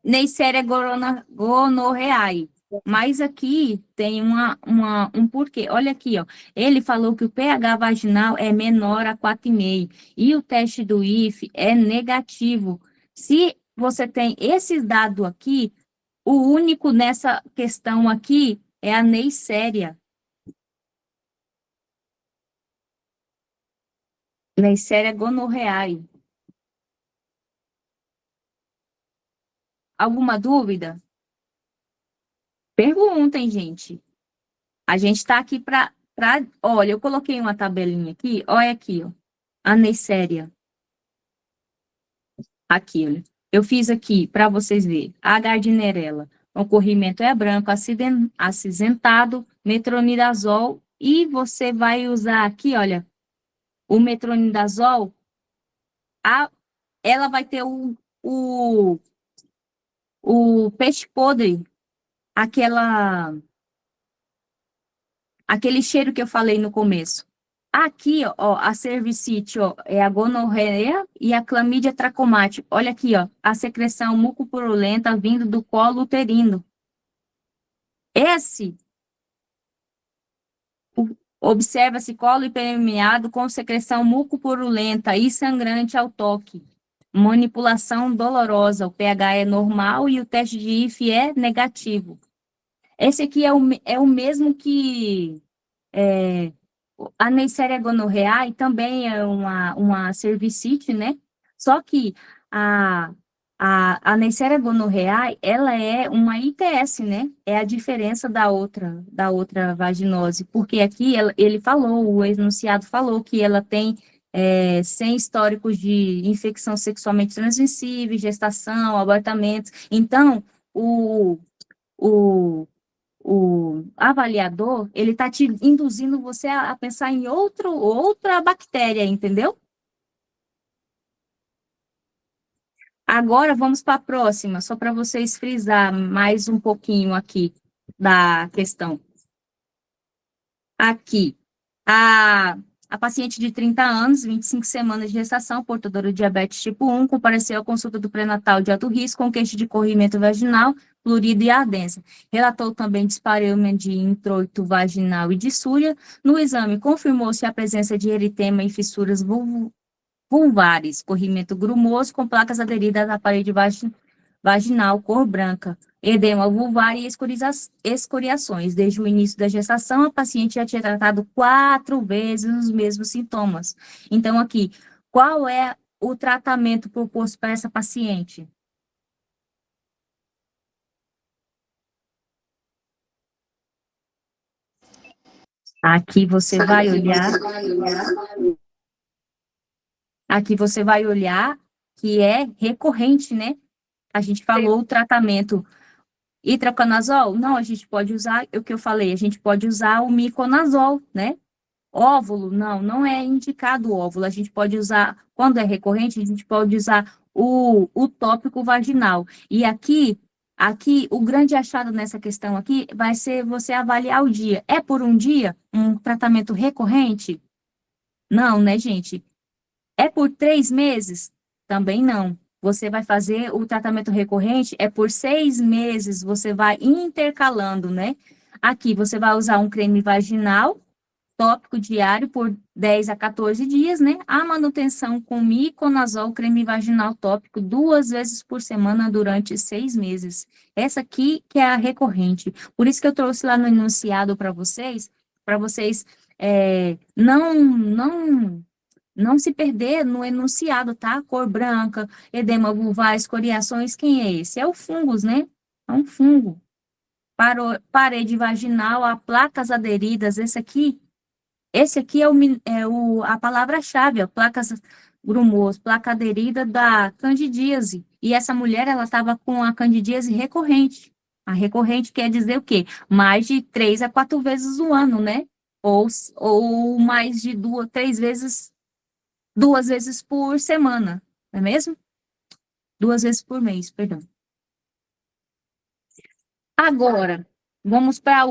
Neisseria gonorrhoeae. Mas aqui tem um porquê. Olha aqui, ó. Ele falou que o pH vaginal é menor a 4,5 e o teste do IFE é negativo. Se você tem esse dado aqui, o único nessa questão aqui é a Neisseria. Neisseria gonorrhoeae. Alguma dúvida? Perguntem, gente. A gente está aqui para... Olha, eu coloquei uma tabelinha aqui. Olha aqui, ó. A Neisseria. Aqui, olha. Eu fiz aqui para vocês verem. A Gardnerella. O corrimento é branco, acinzentado, metronidazol. E você vai usar aqui, olha, o metronidazol. Ela vai ter o peixe podre, aquele cheiro que eu falei no começo. Aqui, ó, a cervicite, ó, é a gonorreia e a clamídia tracomate. Olha aqui, ó, a secreção mucopurulenta vindo do colo uterino. Observa-se colo hipermeado com secreção mucopurulenta e sangrante ao toque. Manipulação dolorosa, o pH é normal e o teste de IFE é negativo. Esse aqui é o mesmo que a Neisseria gonorrhoeae também é uma cervicite, né? Só que a Neisseria gonorrhoeae, ela é uma ITS, né? É a diferença da outra vaginose, porque aqui ele falou, o enunciado falou que ela tem 100 históricos de infecção sexualmente transmissível, gestação, abortamento. Então, o avaliador, ele está te induzindo você a pensar em outra bactéria, entendeu? Agora, vamos para a próxima, só para vocês frisar mais um pouquinho aqui da questão. Aqui, a paciente de 30 anos, 25 semanas de gestação, portadora de diabetes tipo 1, compareceu à consulta do pré-natal de alto risco com queixa de corrimento vaginal, plurido e ardência. Relatou também dispareunia de introito vaginal e dissúria. No exame, confirmou-se a presença de eritema e fissuras vulvares, corrimento grumoso com placas aderidas à parede vaginal, cor branca, edema vulvar e escoriações. Desde o início da gestação, a paciente já tinha tratado 4 vezes os mesmos sintomas. Então, aqui, qual é o tratamento proposto para essa paciente? Aqui você vai olhar. Aqui você vai olhar que é recorrente, né? A gente falou o tratamento itraconazol? Não, a gente pode usar, o que eu falei, a gente pode usar o miconazol, né? Óvulo? Não é indicado o óvulo. A gente pode usar, quando é recorrente, a gente pode usar o tópico vaginal. E aqui, o grande achado nessa questão aqui vai ser você avaliar o dia. É por um dia um tratamento recorrente? Não, né, gente? É por 3 meses? Também não. Você vai fazer o tratamento recorrente, é por 6 meses, você vai intercalando, né? Aqui, você vai usar um creme vaginal, tópico diário, por 10 a 14 dias, né? A manutenção com miconazol, creme vaginal tópico, 2 vezes por semana durante 6 meses. Essa aqui que é a recorrente. Por isso que eu trouxe lá no enunciado para vocês não se perder no enunciado, tá? Cor branca, edema vulvar, escoriações, quem é esse? É o fungos, né? É um fungo. Parede vaginal, a placas aderidas, esse aqui é a palavra-chave, placas grumos, placa aderida da candidíase. E essa mulher, ela estava com a candidíase recorrente. A recorrente quer dizer o quê? Mais de 3 a 4 vezes no ano, né? Ou mais de 3 vezes, 2 vezes por semana, não é mesmo? 2 vezes por mês, perdão. Agora, vamos para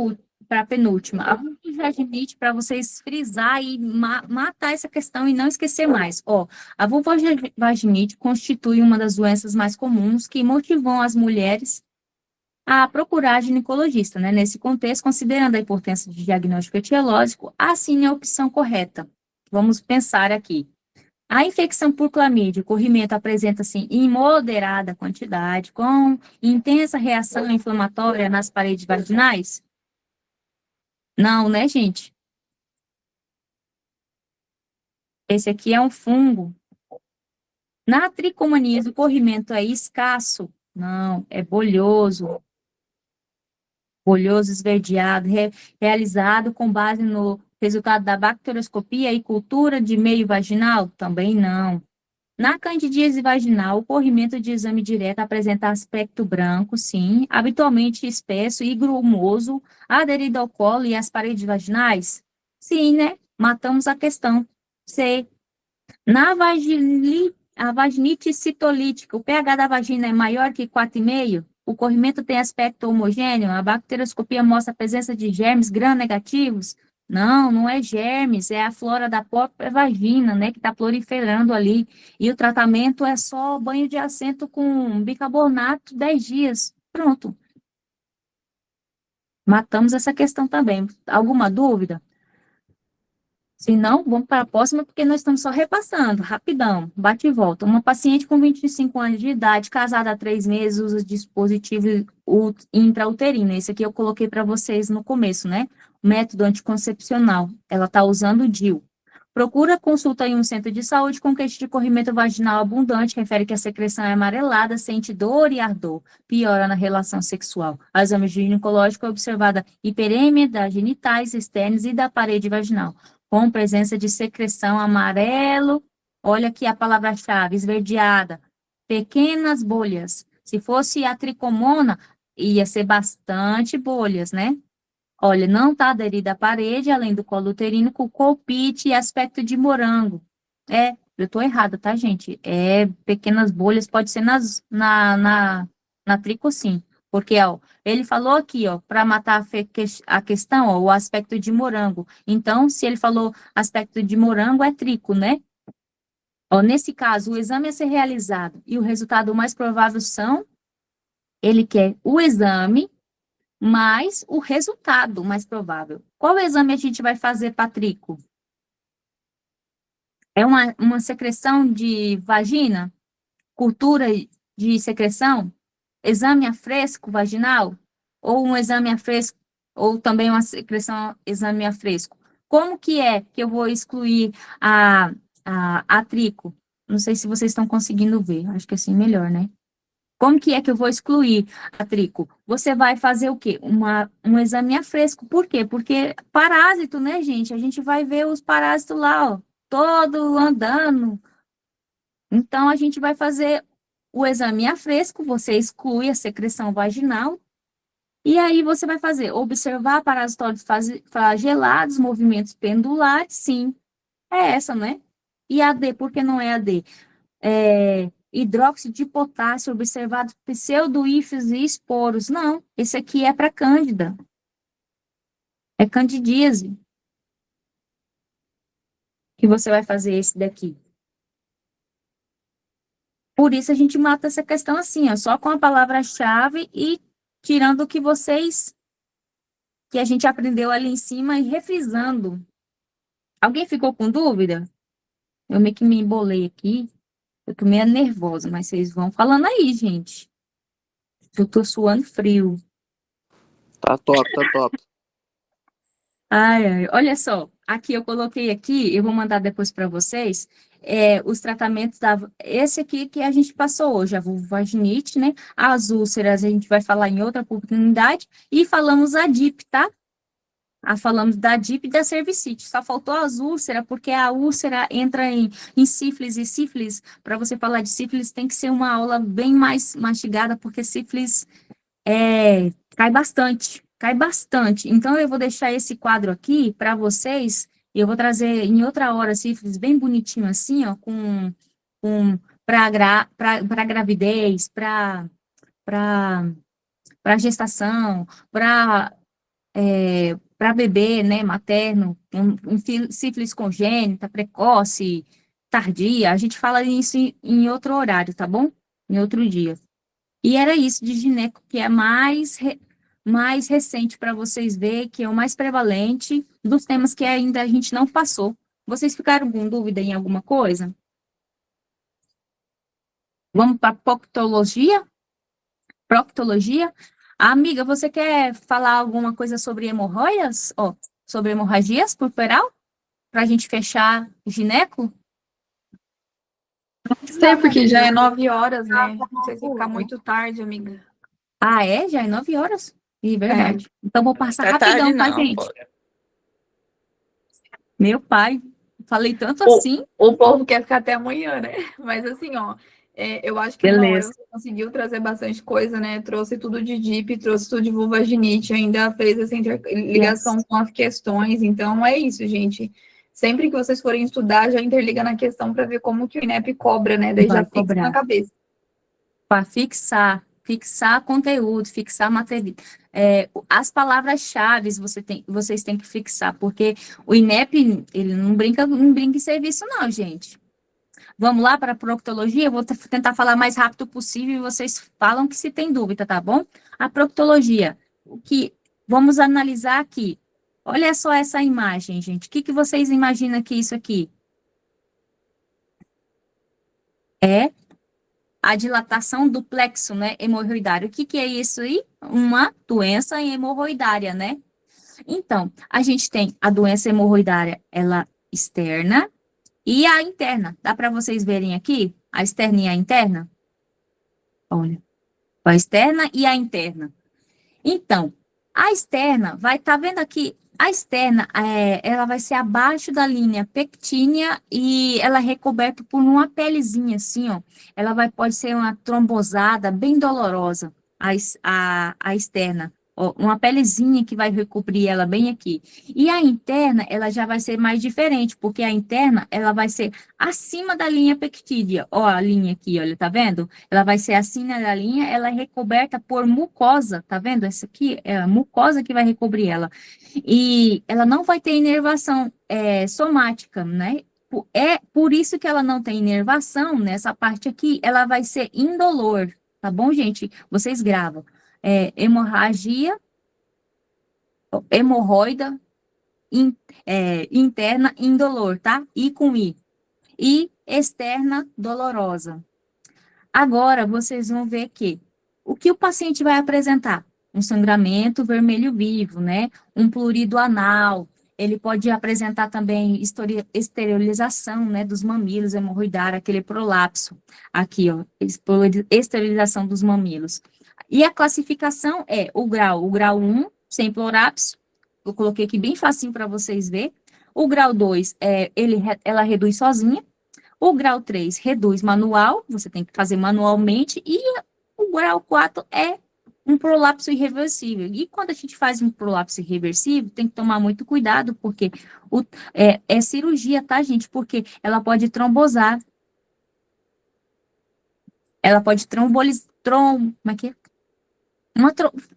para a penúltima. A vulvovaginite, para vocês frisar e matar essa questão e não esquecer mais. Ó, a vulvovaginite constitui uma das doenças mais comuns que motivam as mulheres a procurar ginecologista, né? Nesse contexto, considerando a importância de diagnóstico etiológico, assim é a opção correta. Vamos pensar aqui. A infecção por clamídia, o corrimento apresenta-se em moderada quantidade, com intensa reação inflamatória nas paredes vaginais? Não, né, gente? Esse aqui é um fungo. Na tricomaníase, o corrimento é escasso? Não, é bolhoso. Bolhoso esverdeado, realizado com base no resultado da bacterioscopia e cultura de meio vaginal? Também não. Na candidíase vaginal, o corrimento de exame direto apresenta aspecto branco, sim, habitualmente espesso e grumoso, aderido ao colo e às paredes vaginais? Sim, né? Matamos a questão. C. Na a vaginite citolítica, o pH da vagina é maior que 4,5? O corrimento tem aspecto homogêneo? A bacterioscopia mostra a presença de germes gram-negativos? Não, não é germes, é a flora da própria vagina, né, que está proliferando ali. E o tratamento é só banho de assento com bicarbonato 10 dias. Pronto. Matamos essa questão também. Alguma dúvida? Se não, vamos para a próxima, porque nós estamos só repassando, rapidão, bate e volta. Uma paciente com 25 anos de idade, casada há 3 meses, usa dispositivo intrauterino. Esse aqui eu coloquei para vocês no começo, né? Método anticoncepcional. Ela está usando o DIU. Procura consulta em um centro de saúde com queixa de corrimento vaginal abundante, refere que a secreção é amarelada, sente dor e ardor, piora na relação sexual. A exame ginecológico é observada hiperêmia das genitais externas e da parede vaginal, com presença de secreção amarelo, olha aqui a palavra-chave, esverdeada, pequenas bolhas. Se fosse a tricomona, ia ser bastante bolhas, né? Olha, não está aderida à parede, além do colo uterino, com colpite e aspecto de morango. Eu estou errada, tá, gente? Pequenas bolhas, pode ser na trico, sim. Porque, ó, ele falou aqui, ó, para matar a questão, ó, o aspecto de morango. Então, se ele falou aspecto de morango, é trico, né? Ó, nesse caso, o exame a ser realizado e o resultado mais provável são, ele quer o exame mais o resultado mais provável. Qual exame a gente vai fazer, Patrico? É uma secreção de vagina? Cultura de secreção? Exame a fresco vaginal? Ou um exame a fresco, ou também uma secreção exame a fresco? Como que é que eu vou excluir a trico? Não sei se vocês estão conseguindo ver, acho que assim melhor, né? Como que é que eu vou excluir a trico? Você vai fazer o quê? Um exame a fresco. Por quê? Porque parásito, né, gente? A gente vai ver os parásitos lá, ó, todo andando. Então, a gente vai fazer o exame a fresco, você exclui a secreção vaginal, e aí você vai fazer, observar parasitóides flagelados, movimentos pendulares, sim, é essa, né? E a D, por que não é a D? Hidróxido de potássio, observado pseudoífios e esporos. Não, esse aqui é para cândida. É candidíase. Que você vai fazer esse daqui. Por isso a gente mata essa questão assim, ó, só com a palavra-chave e tirando o que que a gente aprendeu ali em cima e refrisando. Alguém ficou com dúvida? Eu meio que me embolei aqui. Eu tô meio nervosa, mas vocês vão falando aí, gente. Eu tô suando frio. Tá top, tá top. Ai, olha só, aqui eu coloquei aqui, eu vou mandar depois para vocês, os tratamentos esse aqui que a gente passou hoje, a vulvovaginite, né? As úlceras a gente vai falar em outra oportunidade, e falamos a DIP, tá? Falamos da DIP e da cervicite, só faltou as úlceras, porque a úlcera entra em sífilis, e sífilis, para você falar de sífilis, tem que ser uma aula bem mais mastigada, porque sífilis cai bastante, cai bastante. Então, eu vou deixar esse quadro aqui para vocês, e eu vou trazer em outra hora sífilis bem bonitinho assim, ó, para gravidez, para gestação, para para bebê, né, materno, sífilis congênita, precoce, tardia, a gente fala isso em outro horário, tá bom? Em outro dia. E era isso de gineco, que é mais recente para vocês verem, que é o mais prevalente dos temas que ainda a gente não passou. Vocês ficaram com dúvida em alguma coisa? Vamos para proctologia? Proctologia? Amiga, você quer falar alguma coisa sobre hemorroidas? Ó, sobre hemorragias puerperal? Para a gente fechar gineco? Sei, porque já é 9 horas, né? Não sei se ficar muito tarde, amiga. Ah, é? Já é 9 horas? Ih, verdade. Então, vou passar rapidão, tá, gente? Meu pai, falei tanto assim. O povo quer ficar até amanhã, né? Mas assim, ó, eu acho que uma hora Beleza. você conseguiu trazer bastante coisa, né? Trouxe tudo de DIP, trouxe tudo de vulvaginite, ainda fez essa interligação com as questões. Então, é isso, gente. Sempre que vocês forem estudar, já interliga na questão para ver como que o INEP cobra, né? Daí Vai já fixa cobrar. na cabeça. Para fixar conteúdo, fixar material. As palavras-chave vocês têm que fixar, porque o INEP, ele não brinca em serviço, não, gente. Vamos lá para a proctologia? Eu vou tentar falar mais rápido possível e vocês falam que se tem dúvida, tá bom? A proctologia, vamos analisar aqui. Olha só essa imagem, gente. O que vocês imaginam que é isso aqui? É a dilatação do plexo, né, hemorroidário. O que é isso aí? Uma doença hemorroidária, né? Então, a gente tem a doença hemorroidária, ela externa e a interna. Dá para vocês verem aqui? A externa e a interna? Olha, a externa e a interna. Então, a externa, tá vendo aqui? A externa, ela vai ser abaixo da linha pectínea e ela é recoberta por uma pelezinha assim, ó. Ela pode ser uma trombosada bem dolorosa, a externa. Ó, uma pelezinha que vai recobrir ela bem aqui. E a interna, ela já vai ser mais diferente, porque a interna, ela vai ser acima da linha pectídea. Ó, a linha aqui, olha, tá vendo? Ela vai ser acima da linha, ela é recoberta por mucosa, tá vendo? Essa aqui é a mucosa que vai recobrir ela. E ela não vai ter inervação somática, né? É por isso que ela não tem inervação nessa parte aqui, ela vai ser indolor, tá bom, gente? Vocês gravam. Hemorragia, hemorroida, interna indolor, tá? I com I. E externa dolorosa. Agora, vocês vão ver que o que o paciente vai apresentar? Um sangramento vermelho vivo, né? Um prurido anal. Ele pode apresentar também esterilização, né, dos mamilos, hemorroidário, aquele prolapso. Aqui, ó, esterilização dos mamilos. E a classificação é o grau 1, sem prolapso. Eu coloquei aqui bem facinho para vocês verem. O grau 2, ela reduz sozinha. O grau 3 reduz manual, você tem que fazer manualmente, e o grau 4 é um prolapso irreversível. E quando a gente faz um prolapso irreversível, tem que tomar muito cuidado, porque é cirurgia, tá, gente? Porque ela pode trombosar. Ela pode como é que é?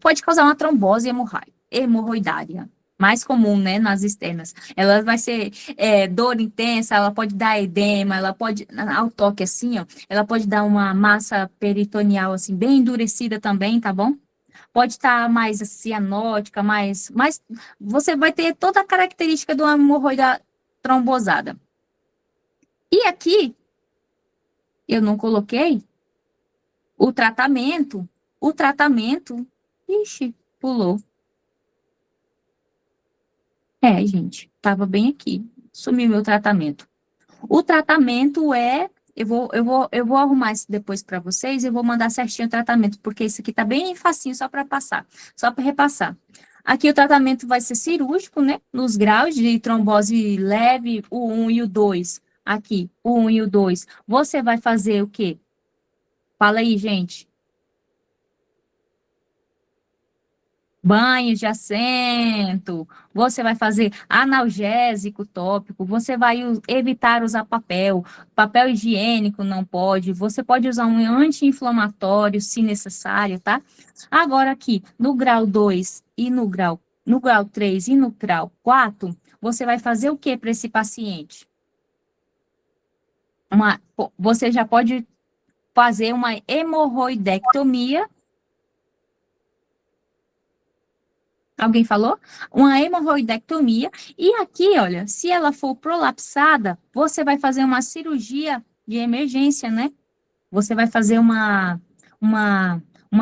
Pode causar uma trombose hemorroidária. Mais comum, né, nas externas. Ela vai ser dor intensa, ela pode dar edema, ela pode, ao toque assim, ó, ela pode dar uma massa peritoneal, assim, bem endurecida também, tá bom? Pode estar mais cianótica, mais, você vai ter toda a característica de uma hemorroida trombosada. E aqui, eu não coloquei o tratamento, ixi, pulou. Gente, estava bem aqui. Sumiu meu tratamento. O tratamento eu vou arrumar isso depois para vocês, eu vou mandar certinho o tratamento, porque esse aqui tá bem facinho só para passar, só para repassar. Aqui o tratamento vai ser cirúrgico, né? Nos graus de trombose leve, o 1 e o 2. Aqui, o 1 e o 2. Você vai fazer o quê? Fala aí, gente. Banho de assento, você vai fazer analgésico tópico, você vai evitar usar papel higiênico não pode, você pode usar um anti-inflamatório se necessário, tá? Agora aqui, no grau 2 e no grau no grau 3 e no grau 4, você vai fazer o que para esse paciente? Você já pode fazer uma hemorroidectomia. Alguém falou? Uma hemorroidectomia. E aqui, olha, se ela for prolapsada, você vai fazer uma cirurgia de emergência, né? Você vai fazer uma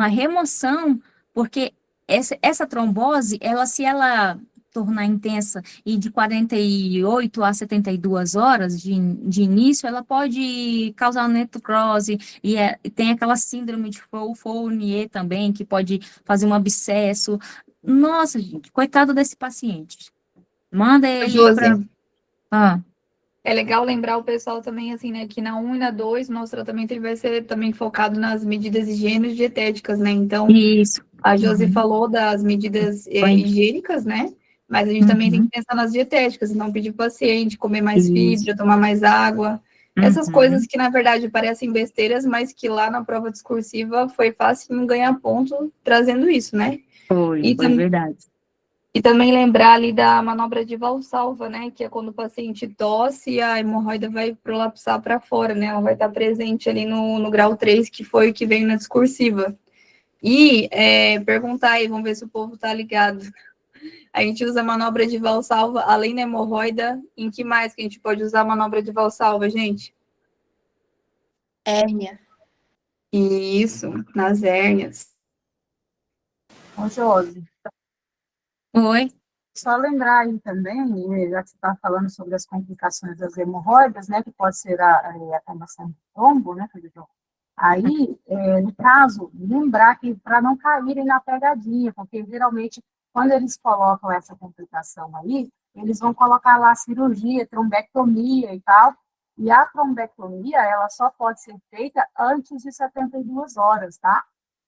remoção, porque essa trombose, se ela tornar intensa e de 48 a 72 horas de início, ela pode causar necrose, e tem aquela síndrome de Fournier também, que pode fazer um abscesso. Nossa, gente, coitado desse paciente. Manda ele para... Josi, é legal lembrar o pessoal também, assim, né, que na 1 e na 2, nosso tratamento ele vai ser também focado nas medidas higiênicas e dietéticas, né? Então, Isso. a Josi falou das medidas higiênicas, né? Mas a gente também tem que pensar nas dietéticas, então pedir para o paciente comer mais Isso. fibra, tomar mais água. Essas coisas que, na verdade, parecem besteiras, mas que lá na prova discursiva foi fácil ganhar ponto trazendo isso, né? Foi verdade. E também lembrar ali da manobra de Valsalva, né? Que é quando o paciente tosse e a hemorroida vai prolapsar para fora, né? Ela vai estar presente ali no grau 3, que foi o que veio na discursiva. E perguntar aí, vamos ver se o povo tá ligado. A gente usa a manobra de Valsalva, além da hemorroida, em que mais que a gente pode usar a manobra de Valsalva, gente? Hérnia. Isso, nas hérnias. Ô, Josi, Oi. só lembrar aí também, já que você está falando sobre as complicações das hemorroidas, né, que pode ser a formação de trombo, né, aí, no caso, lembrar que para não caírem na pegadinha, porque geralmente, quando eles colocam essa complicação aí, eles vão colocar lá cirurgia, trombectomia e tal, e a trombectomia, ela só pode ser feita antes de 72 horas, tá?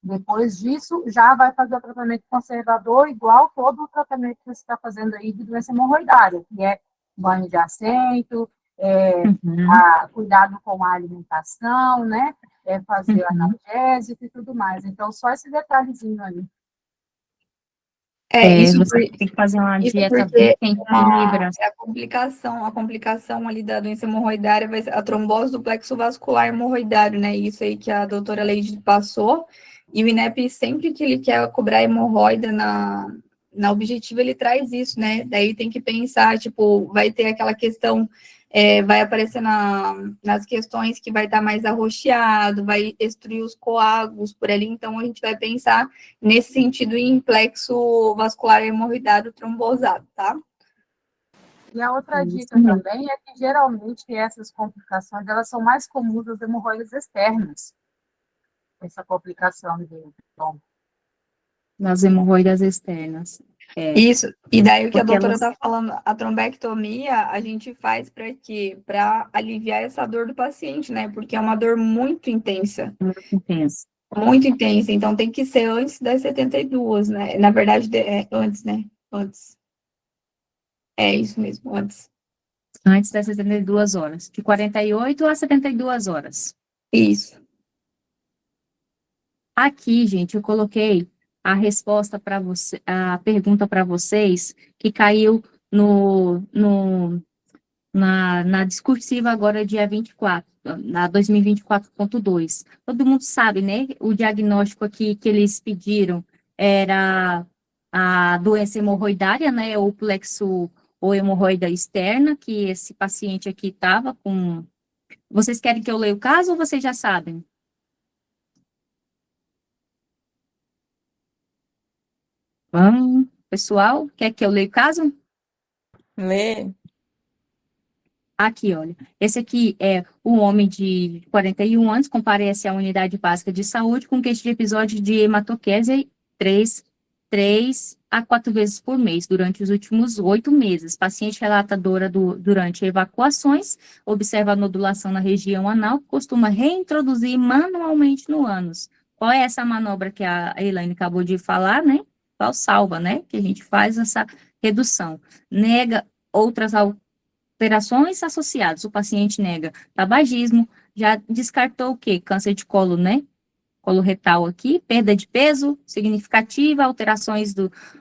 Depois disso, já vai fazer o tratamento conservador, igual todo o tratamento que você está fazendo aí de doença hemorroidária, que é banho de assento, cuidado com a alimentação, né? Fazer analgésico e tudo mais. Então, só esse detalhezinho aí. Você tem que fazer uma dieta bem equilibrada. A complicação ali da doença hemorroidária vai ser a trombose do plexo vascular hemorroidário, né? Isso aí que a doutora Leide passou. E o INEP, sempre que ele quer cobrar hemorroida na objetiva, ele traz isso, né? Daí tem que pensar, tipo, vai ter aquela questão, vai aparecer nas questões que vai estar mais arroxeado, vai destruir os coágulos por ali, então a gente vai pensar nesse sentido em plexo vascular hemorroidário trombosado, tá? E a outra dica também é que, geralmente, essas complicações, elas são mais comuns das hemorroidas externas. Essa complicação de trombo. Nas hemorroidas externas. Isso, e daí o que a doutora elas... está falando, a trombectomia a gente faz para quê? Para aliviar essa dor do paciente, né? Porque é uma dor muito intensa. Muito intensa. Muito intensa, então tem que ser antes das 72, né? Na verdade, antes, né? Antes. É isso mesmo, antes. Antes das 72 horas. De 48 a 72 horas. Isso. Aqui, gente, eu coloquei a resposta para você, a pergunta para vocês, que caiu na discursiva agora, dia 24, na 2024.2. Todo mundo sabe, né? O diagnóstico aqui que eles pediram era a doença hemorroidária, né? Ou plexo ou hemorroida externa, que esse paciente aqui estava com... Vocês querem que eu leia o caso ou vocês já sabem? Vamos, pessoal, quer que eu leia o caso? Lê. Aqui, olha, esse aqui é um homem de 41 anos, comparece à unidade básica de saúde com queixa de episódio de hematoquese 3 a 4 vezes por mês, durante os últimos 8 meses. Paciente relata dor durante evacuações, observa a nodulação na região anal, costuma reintroduzir manualmente no ânus. Qual é essa manobra que a Elaine acabou de falar, né? Valsalva, né? Que a gente faz essa redução. Nega outras alterações associadas. O paciente nega tabagismo, já descartou o quê? Câncer de colo, né? coloretal aqui, perda de peso significativa, alterações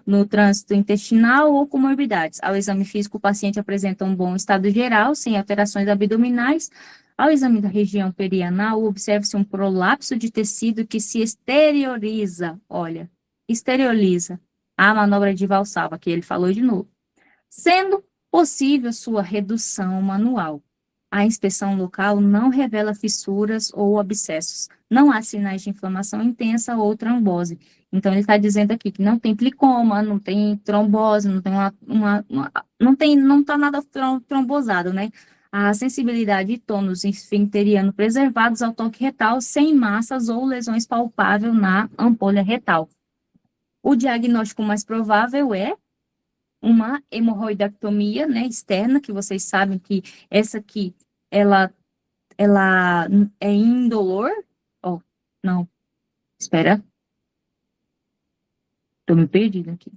no trânsito intestinal ou comorbidades. Ao exame físico, o paciente apresenta um bom estado geral, sem alterações abdominais. Ao exame da região perianal, observa-se um prolapso de tecido que se exterioriza, olha, exterioriza a manobra de Valsalva, que ele falou de novo, sendo possível sua redução manual. A inspeção local não revela fissuras ou abscessos. Não há sinais de inflamação intensa ou trombose. Então, ele está dizendo aqui que não tem plicoma, não tem trombose, não tem não está nada trombosado, né? A sensibilidade e tônus esfincteriano preservados ao toque retal, sem massas ou lesões palpáveis na ampolha retal. O diagnóstico mais provável é uma hemorroidectomia, né, externa, que vocês sabem que essa aqui, ela é indolor. Oh, não, espera. Tô me perdendo aqui.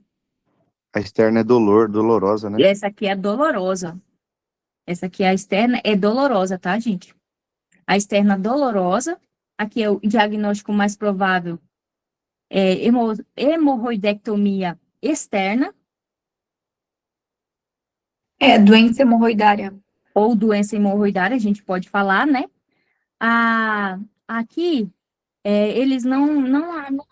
A externa é dolorosa, né? Essa aqui é dolorosa. Essa aqui, a externa, é dolorosa, tá, gente? A externa dolorosa, aqui é o diagnóstico mais provável, é hemorroidectomia externa, Doença hemorroidária. ou doença hemorroidária, a gente pode falar, né? Aqui, eles não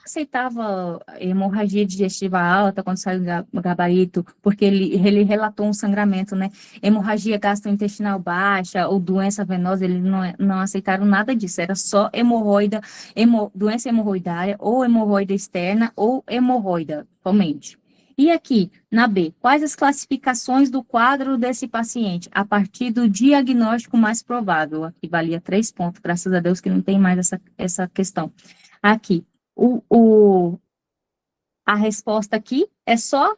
aceitavam hemorragia digestiva alta quando saiu o gabarito, porque ele relatou um sangramento, né? Hemorragia gastrointestinal baixa ou doença venosa, eles não aceitaram nada disso, era só doença hemorroidária, ou hemorroida externa, ou hemorroida, somente. E aqui, na B, quais as classificações do quadro desse paciente? A partir do diagnóstico mais provável. Aqui valia 3 pontos, graças a Deus que não tem mais essa questão. Aqui, a resposta aqui é só,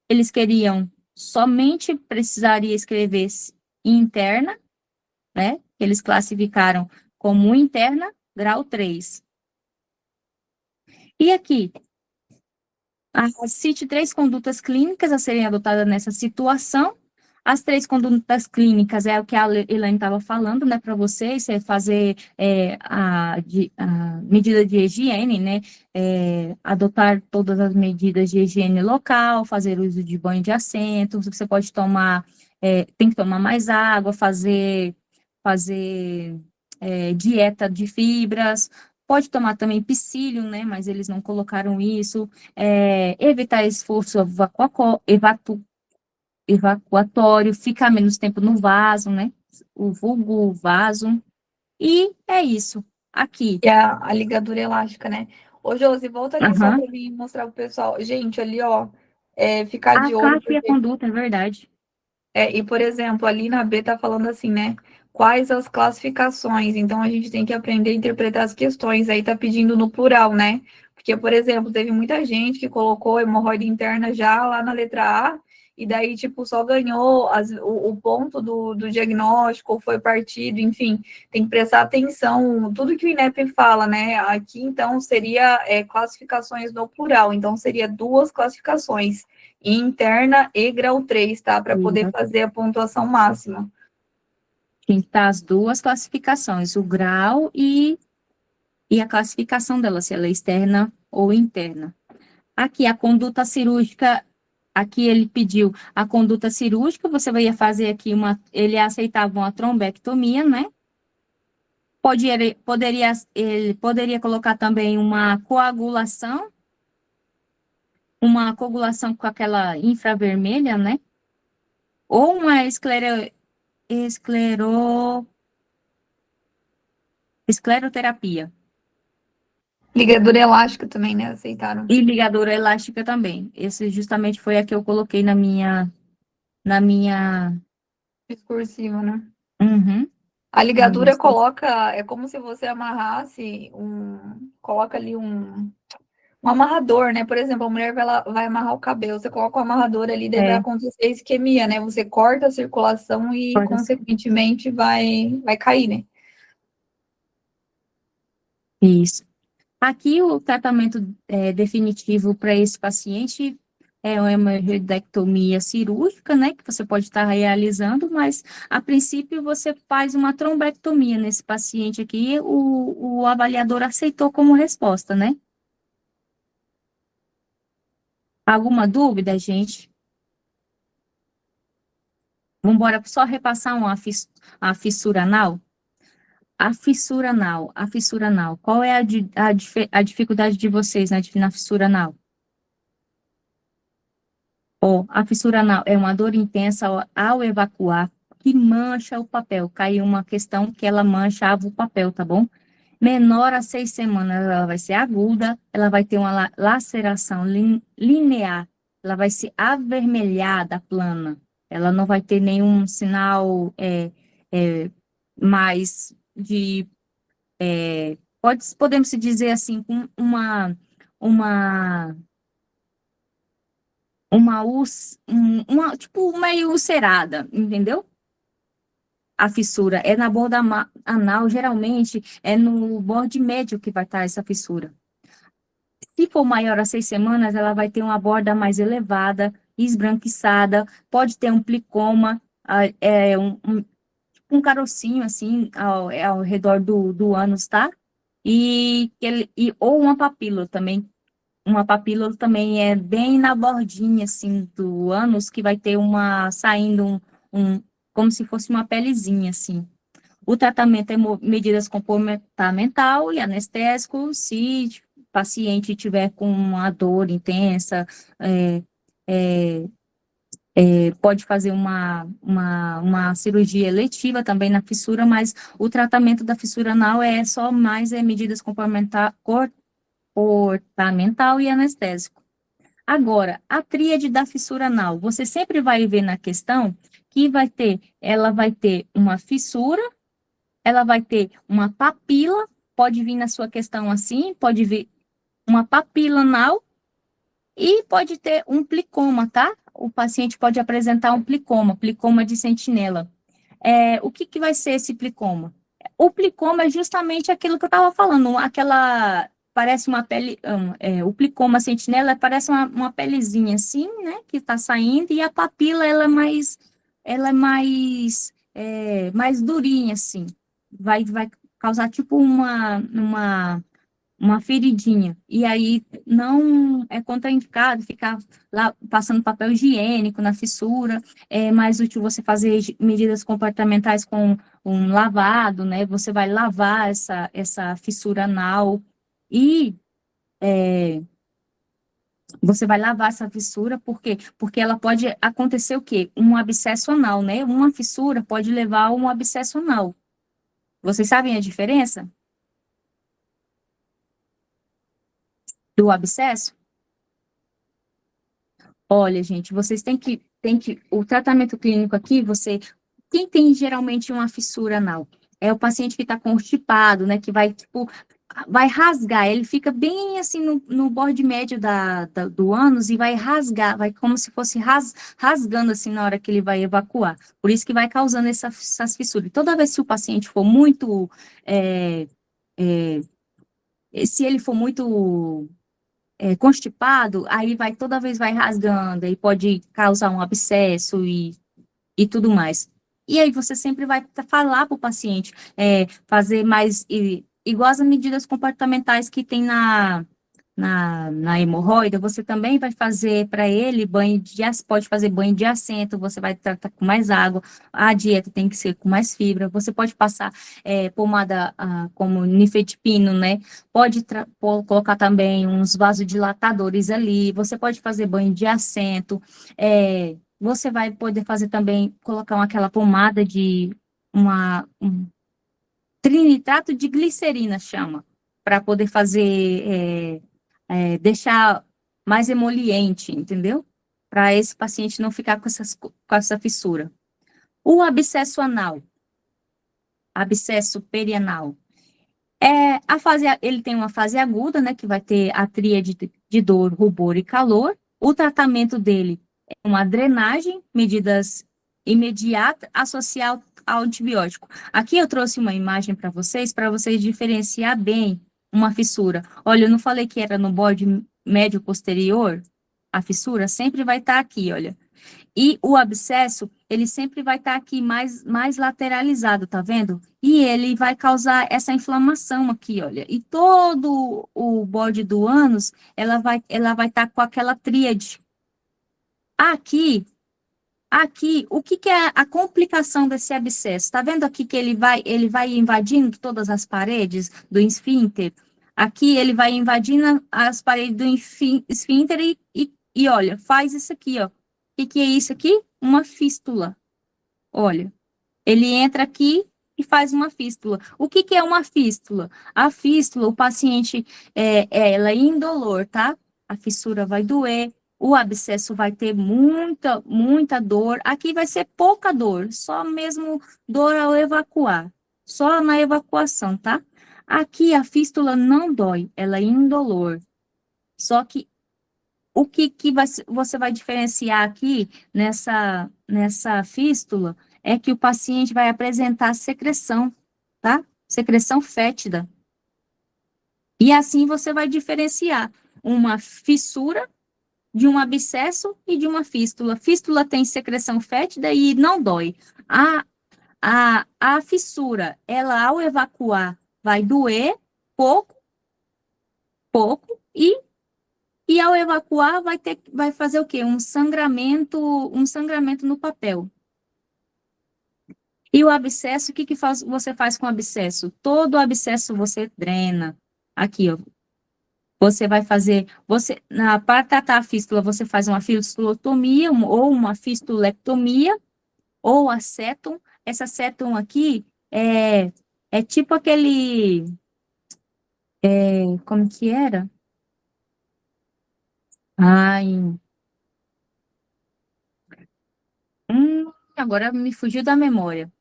eles queriam somente, precisaria escrever interna, né? Eles classificaram como interna, grau 3. E aqui, cite 3 condutas clínicas a serem adotadas nessa situação. As 3 condutas clínicas é o que a Elaine estava falando, né, para vocês, é fazer a medida de higiene, né, adotar todas as medidas de higiene local, fazer uso de banho de assento, você pode tomar, tem que tomar mais água, fazer dieta de fibras, pode tomar também psyllium, né, mas eles não colocaram isso, evitar esforço evacuatório, ficar menos tempo no vaso, né, o vulgo vaso, e é isso, aqui. E a ligadura elástica, né? Ô, Josi, volta ali só Aham. para mim mostrar pro pessoal. Gente, ali, ó, ficar de olho, Aqui a conduta, é verdade. e, por exemplo, ali na B tá falando assim, né? Quais as classificações? Então, a gente tem que aprender a interpretar as questões. Aí tá pedindo no plural, né? Porque, por exemplo, teve muita gente que colocou hemorroida interna já lá na letra A, e daí, tipo, só ganhou o ponto do diagnóstico, ou foi partido, enfim. Tem que prestar atenção, tudo que o INEP fala, né? Aqui, então, seria classificações no plural. Então, seria 2 classificações, interna e grau 3, tá? Para poder fazer a pontuação máxima. Tem que estar as 2 classificações, o grau e a classificação dela, se ela é externa ou interna. Aqui, a conduta cirúrgica, aqui ele pediu a conduta cirúrgica, você ia fazer aqui ele aceitava uma trombectomia, né? Ele poderia colocar também uma coagulação com aquela infravermelha, né? Ou uma escleroterapia. Ligadura elástica também, né? Aceitaram. E ligadura elástica também. Esse justamente foi a que eu coloquei na minha... Discursiva, né? Uhum. A ligadura coloca, é como se você amarrasse coloca ali um amarrador, né? Por exemplo, a mulher vai amarrar o cabelo, você coloca o amarrador ali, daí vai acontecer a isquemia, né? Você corta a circulação e, consequentemente, vai cair, né? Isso. Aqui o tratamento definitivo para esse paciente é uma hemorroidectomia cirúrgica, né, que você pode estar realizando, mas a princípio você faz uma trombectomia nesse paciente aqui, o avaliador aceitou como resposta, né? Alguma dúvida, gente? Vamos embora só repassar a fissura anal? A fissura anal. Qual é a dificuldade de vocês na fissura anal? A fissura anal é uma dor intensa ao evacuar, que mancha o papel. Caiu uma questão que ela manchava o papel, tá bom? Menor a 6 semanas, ela vai ser aguda, ela vai ter uma laceração linear, ela vai ser avermelhada, plana. Ela não vai ter nenhum sinal mais de podemos se dizer assim, com tipo meio ulcerada, entendeu? A fissura é na borda anal, geralmente é no borde médio que vai estar essa fissura. Se for maior a 6 semanas, ela vai ter uma borda mais elevada, esbranquiçada, pode ter um plicoma, um carocinho assim ao redor do ânus, tá? Ou uma papílula também. Uma papílula também é bem na bordinha, assim, do ânus, que vai ter saindo como se fosse uma pelezinha, assim. O tratamento é medidas comportamental e anestésico, se o paciente tiver com uma dor intensa, pode fazer uma cirurgia eletiva também na fissura, mas o tratamento da fissura anal é só mais medidas comportamental e anestésico. Agora, a tríade da fissura anal, você sempre vai ver na questão que ela vai ter uma fissura, ela vai ter uma papila, pode vir na sua questão assim, pode vir uma papila anal e pode ter um plicoma, tá? O paciente pode apresentar um plicoma de sentinela. O que vai ser esse plicoma? O plicoma é justamente aquilo que eu estava falando, parece uma pele, o plicoma sentinela parece uma pelezinha assim, né, que está saindo, e a papila, ela é mais durinha, assim, vai causar tipo uma feridinha, e aí não é contraindicado ficar lá passando papel higiênico na fissura, é mais útil você fazer medidas comportamentais com um lavado, né, você vai lavar essa fissura anal, e você vai lavar essa fissura, por quê? Porque ela pode acontecer o quê? Um abscesso anal, né, uma fissura pode levar a um abscesso anal. Vocês sabem a diferença do abscesso? Olha, gente, vocês têm que o tratamento clínico aqui, quem tem geralmente uma fissura anal? É o paciente que está constipado, né, que vai rasgar, ele fica bem assim no borde médio do ânus e vai rasgar, vai como se fosse rasgando assim na hora que ele vai evacuar. Por isso que vai causando essas fissuras. Toda vez que o paciente for muito, se ele for muito constipado, aí toda vez vai rasgando, aí pode causar um abscesso e tudo mais. E aí você sempre vai falar para o paciente, fazer mais, igual as medidas comportamentais que tem na hemorroida, você também vai fazer para ele pode fazer banho de assento, você vai tratar com mais água, a dieta tem que ser com mais fibra, você pode passar pomada como nifedipino, né, pode colocar também uns vasodilatadores ali, você pode fazer banho de assento, você vai poder fazer também, colocar aquela pomada de trinitrato de glicerina, chama, para poder fazer, deixar mais emoliente, entendeu? Para esse paciente não ficar com essa fissura. O abscesso anal, abscesso perianal, ele tem uma fase aguda, né, que vai ter a tríade de dor, rubor e calor. O tratamento dele é uma drenagem, medidas imediatas, associar ao antibiótico. Aqui eu trouxe uma imagem para vocês diferenciar bem uma fissura. Olha, eu não falei que era no borde médio posterior? A fissura sempre vai estar aqui, olha. E o abscesso, ele sempre vai estar aqui mais lateralizado, tá vendo? E ele vai causar essa inflamação aqui, olha. E todo o bode do ânus, ela vai estar com aquela tríade. Aqui, o que é a complicação desse abscesso? Tá vendo aqui que ele vai invadindo todas as paredes do esfíncter? Aqui ele vai invadindo as paredes do esfíncter e olha, faz isso aqui, ó. O que é isso aqui? Uma fístula. Olha, ele entra aqui e faz uma fístula. O que é uma fístula? A fístula, o paciente, ela é indolor, tá? A fissura vai doer, o abscesso vai ter muita dor. Aqui vai ser pouca dor, só mesmo dor ao evacuar. Só na evacuação, tá? Aqui a fístula não dói, ela é indolor. Só que o que você vai diferenciar aqui nessa fístula é que o paciente vai apresentar secreção, tá? Secreção fétida. E assim você vai diferenciar uma fissura de um abscesso e de uma fístula. Fístula tem secreção fétida e não dói. A fissura, ela ao evacuar, vai doer pouco, e ao evacuar vai fazer o quê? Um sangramento no papel. E o abscesso, o que você faz com o abscesso? Todo o abscesso você drena. Aqui, ó. Você vai fazer, para tratar a fístula, você faz uma fistulotomia ou uma fistulectomia, ou a sétum. Essa sétum aqui é tipo aquele, como que era? Ai, agora me fugiu da memória.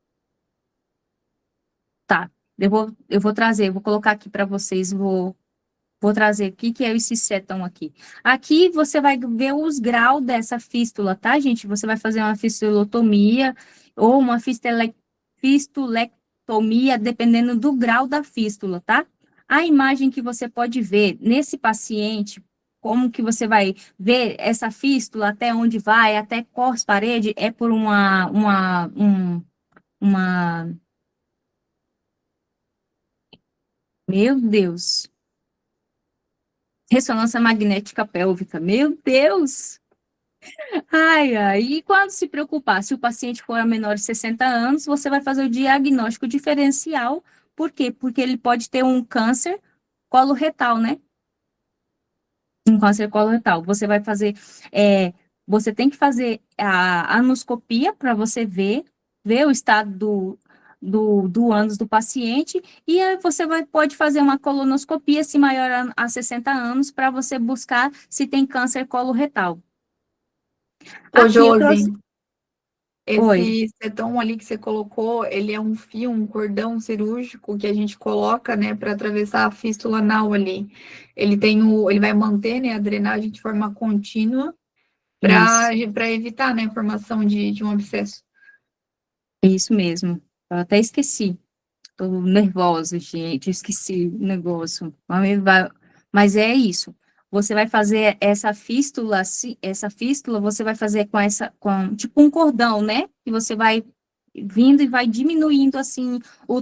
Tá, eu vou trazer, vou colocar aqui para vocês, vou trazer o que é esse sétão aqui. Aqui você vai ver os graus dessa fístula, tá, gente? Você vai fazer uma fistulotomia ou uma fistulectomia, dependendo do grau da fístula, tá? A imagem que você pode ver nesse paciente, como que você vai ver essa fístula, até onde vai, até qual parede, é por uma meu Deus, ressonância magnética pélvica, meu Deus! Ai, e quando se preocupar, se o paciente for a menor de 60 anos, você vai fazer o diagnóstico diferencial, por quê? Porque ele pode ter um câncer coloretal, né? Um câncer coloretal. Você vai fazer, você tem que fazer a anoscopia para você ver o estado do ânus do paciente, e aí você pode fazer uma colonoscopia, se maior a 60 anos, para você buscar se tem câncer coloretal. Ô, Aqui eu Josi, Oi. esse setom ali que você colocou, ele é um fio, um cordão cirúrgico que a gente coloca, né, para atravessar a fístula anal ali. Ele vai manter, né, a drenagem de forma contínua para evitar, né, a formação de um abscesso. Isso mesmo. Eu até esqueci. Tô nervosa, gente. Esqueci o negócio. Mas é isso. Você vai fazer essa fístula, você vai fazer com tipo um cordão, né? Que você vai vindo e vai diminuindo, assim, o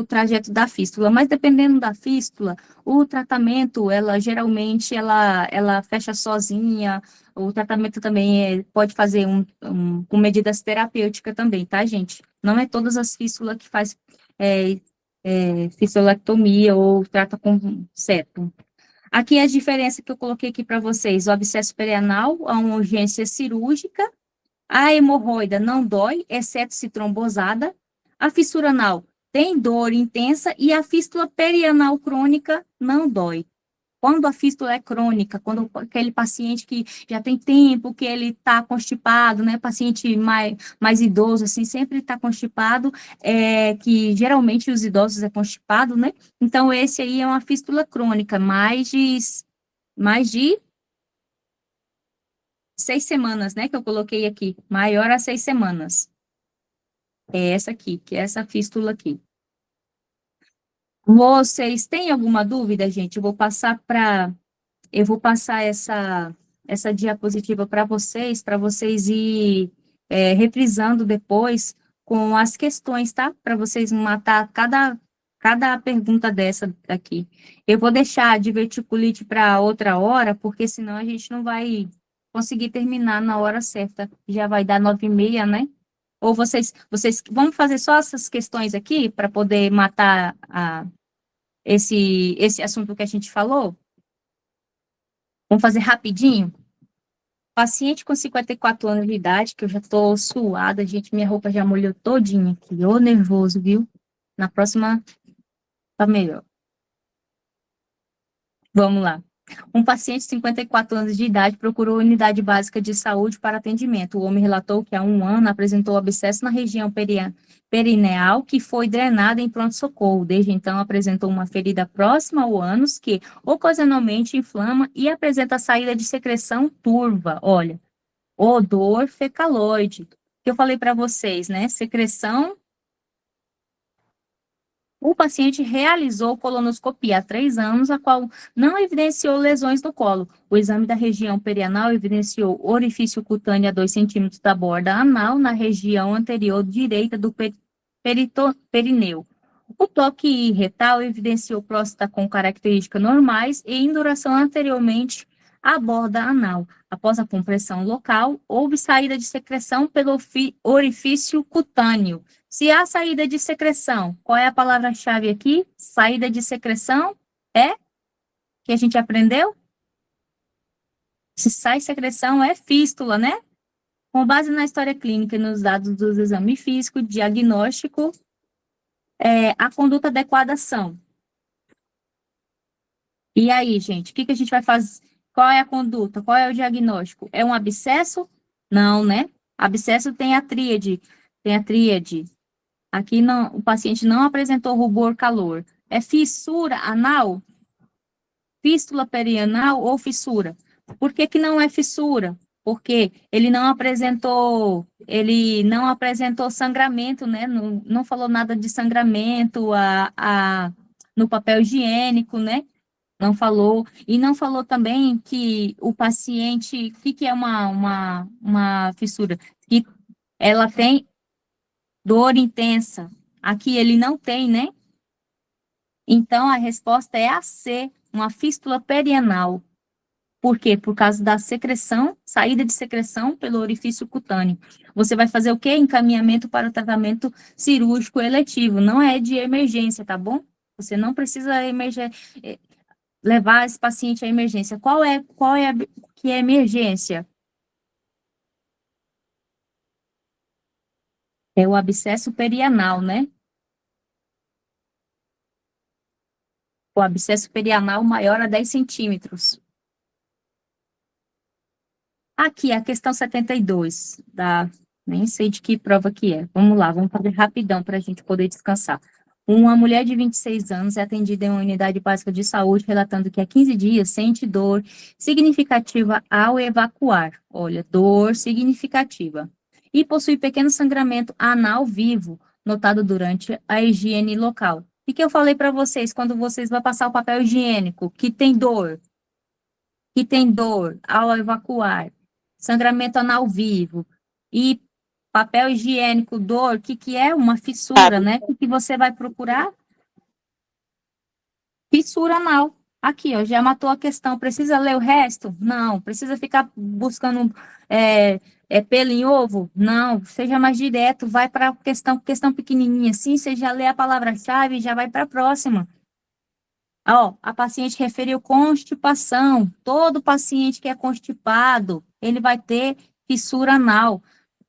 trajeto da fístula. Mas dependendo da fístula, o tratamento, geralmente, ela fecha sozinha. O tratamento também pode fazer com medidas terapêuticas também, tá, gente? Não é todas as fístulas que faz fistulectomia ou trata com septo. Aqui é a diferença que eu coloquei aqui para vocês: o abscesso perianal, a uma urgência cirúrgica, a hemorroida não dói, exceto se trombosada, a fissura anal tem dor intensa e a fístula perianal crônica não dói. Quando a fístula é crônica, quando aquele paciente que já tem tempo que ele está constipado, né, paciente mais idoso, assim, sempre está constipado, que geralmente os idosos é constipado, né, então esse aí é uma fístula crônica, mais de 6 semanas, né, que eu coloquei aqui, maior a 6 semanas. É essa aqui, que é essa fístula aqui. Vocês têm alguma dúvida, gente? Eu vou passar essa diapositiva para vocês ir reprisando depois com as questões, tá? Para vocês matar cada pergunta dessa aqui. Eu vou deixar a diverticulite para outra hora, porque senão a gente não vai conseguir terminar na hora certa. Já vai dar 9h30, né? Ou vocês vamos fazer só essas questões aqui para poder matar esse assunto que a gente falou? Vamos fazer rapidinho? Paciente com 54 anos de idade, que eu já tô suada, gente, minha roupa já molhou todinha aqui. Ô, nervoso, viu? Na próxima tá melhor. Vamos lá. Um paciente de 54 anos de idade procurou a unidade básica de saúde para atendimento. O homem relatou que há 1 ano apresentou abscesso na região perineal que foi drenada em pronto-socorro. Desde então, apresentou uma ferida próxima ao ânus que ocasionalmente inflama e apresenta saída de secreção turva. Olha, odor fecaloide. Que eu falei para vocês, né? Secreção. O paciente realizou colonoscopia há 3 anos, a qual não evidenciou lesões no colo. O exame da região perianal evidenciou orifício cutâneo a 2 centímetros da borda anal na região anterior direita do perineu. O toque retal evidenciou próstata com características normais e induração anteriormente à borda anal. Após a compressão local, houve saída de secreção pelo orifício cutâneo. Se há saída de secreção, qual é a palavra-chave aqui? Saída de secreção é? Que a gente aprendeu? Se sai secreção é fístula, né? Com base na história clínica e nos dados do exame físico, diagnóstico, a conduta adequada são. E aí, gente, o que a gente vai fazer? Qual é a conduta? Qual é o diagnóstico? É um abscesso? Não, né? Abscesso tem a tríade. Aqui não, o paciente não apresentou rubor, calor. É fissura anal? Fístula perianal ou fissura? Por que que não é fissura? Porque ele não apresentou sangramento, né? Não falou nada de sangramento no papel higiênico, né? Não falou. E não falou também que o paciente, o que é uma fissura? Que ela tem dor intensa. Aqui ele não tem, né? Então, a resposta é a C, uma fístula perianal. Por quê? Por causa da secreção, saída de secreção pelo orifício cutâneo. Você vai fazer o quê? Encaminhamento para o tratamento cirúrgico eletivo. Não é de emergência, tá bom? Você não precisa levar esse paciente à emergência. Qual é que é emergência? É o abscesso perianal, né? O abscesso perianal maior a 10 centímetros. Aqui, a questão 72, nem sei de que prova que é. Vamos lá, vamos fazer rapidão para a gente poder descansar. Uma mulher de 26 anos é atendida em uma unidade básica de saúde, relatando que há 15 dias sente dor significativa ao evacuar. Olha, dor significativa. E possui pequeno sangramento anal vivo, notado durante a higiene local. E que eu falei para vocês, quando vocês vão passar o papel higiênico, que tem dor ao evacuar, sangramento anal vivo, e papel higiênico, dor, o que é? Uma fissura, né? O que você vai procurar? Fissura anal. Aqui, ó, já matou a questão. Precisa ler o resto? Não. Precisa ficar buscando pelo em ovo? Não. Seja mais direto, vai para a questão pequenininha. Assim, você já lê a palavra-chave e já vai para a próxima. Ó, a paciente referiu constipação. Todo paciente que é constipado, ele vai ter fissura anal.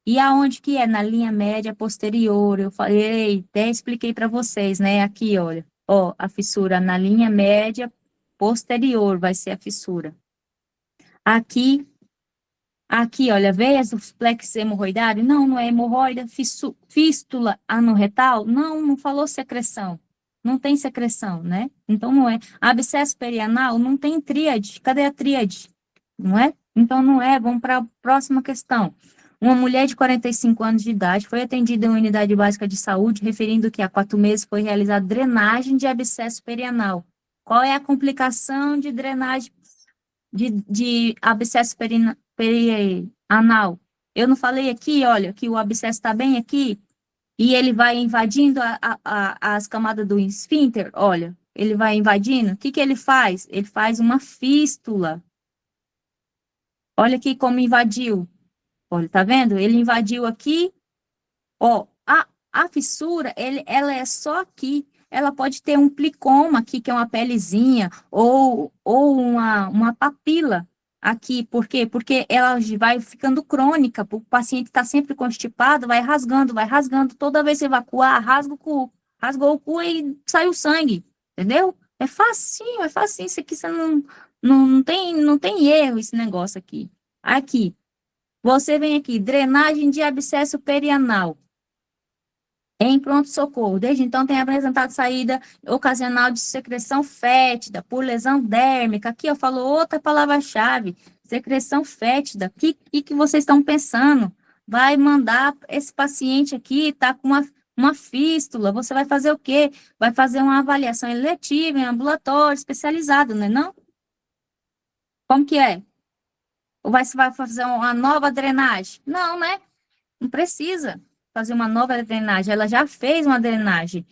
E aonde que é? Na linha média posterior. Eu falei, até expliquei para vocês, né? Aqui, olha. Ó, a fissura na linha média posterior vai ser a fissura. Aqui, olha, veias do plexo hemorroidário? Não é hemorroida. Fístula anorretal? Não falou secreção. Não tem secreção, né? Então, não é. Abscesso perianal? Não tem tríade. Cadê a tríade? Não é? Então, não é. Vamos para a próxima questão. Uma mulher de 45 anos de idade foi atendida em uma unidade básica de saúde, referindo que há 4 meses foi realizada drenagem de abscesso perianal. Qual é a complicação de drenagem de abscesso perianal. Eu não falei aqui, olha, que o abscesso está bem aqui, e ele vai invadindo as camadas do esfíncter, olha, ele vai invadindo. O que que ele faz? Ele faz uma fístula. Olha aqui como invadiu. Olha, tá vendo? Ele invadiu aqui, ó, a fissura, ela é só aqui. Ela pode ter um plicoma aqui, que é uma pelezinha, ou uma papila aqui. Por quê? Porque ela vai ficando crônica. O paciente está sempre constipado, vai rasgando. Toda vez que evacuar, rasga o cu. Rasgou o cu e sai o sangue. Entendeu? É facinho. Isso aqui você não tem erro, esse negócio aqui. Aqui. Você vem aqui, drenagem de abscesso perianal. Em pronto-socorro. Desde então, tem apresentado saída ocasional de secreção fétida por lesão dérmica. Aqui, eu falo outra palavra-chave, secreção fétida. O que vocês estão pensando? Vai mandar esse paciente aqui, tá com uma fístula. Você vai fazer o quê? Vai fazer uma avaliação eletiva em ambulatório especializado, não é não? Como que é? Ou você vai fazer uma nova drenagem? Não, né? Não precisa fazer uma nova drenagem. Ela já fez uma drenagem,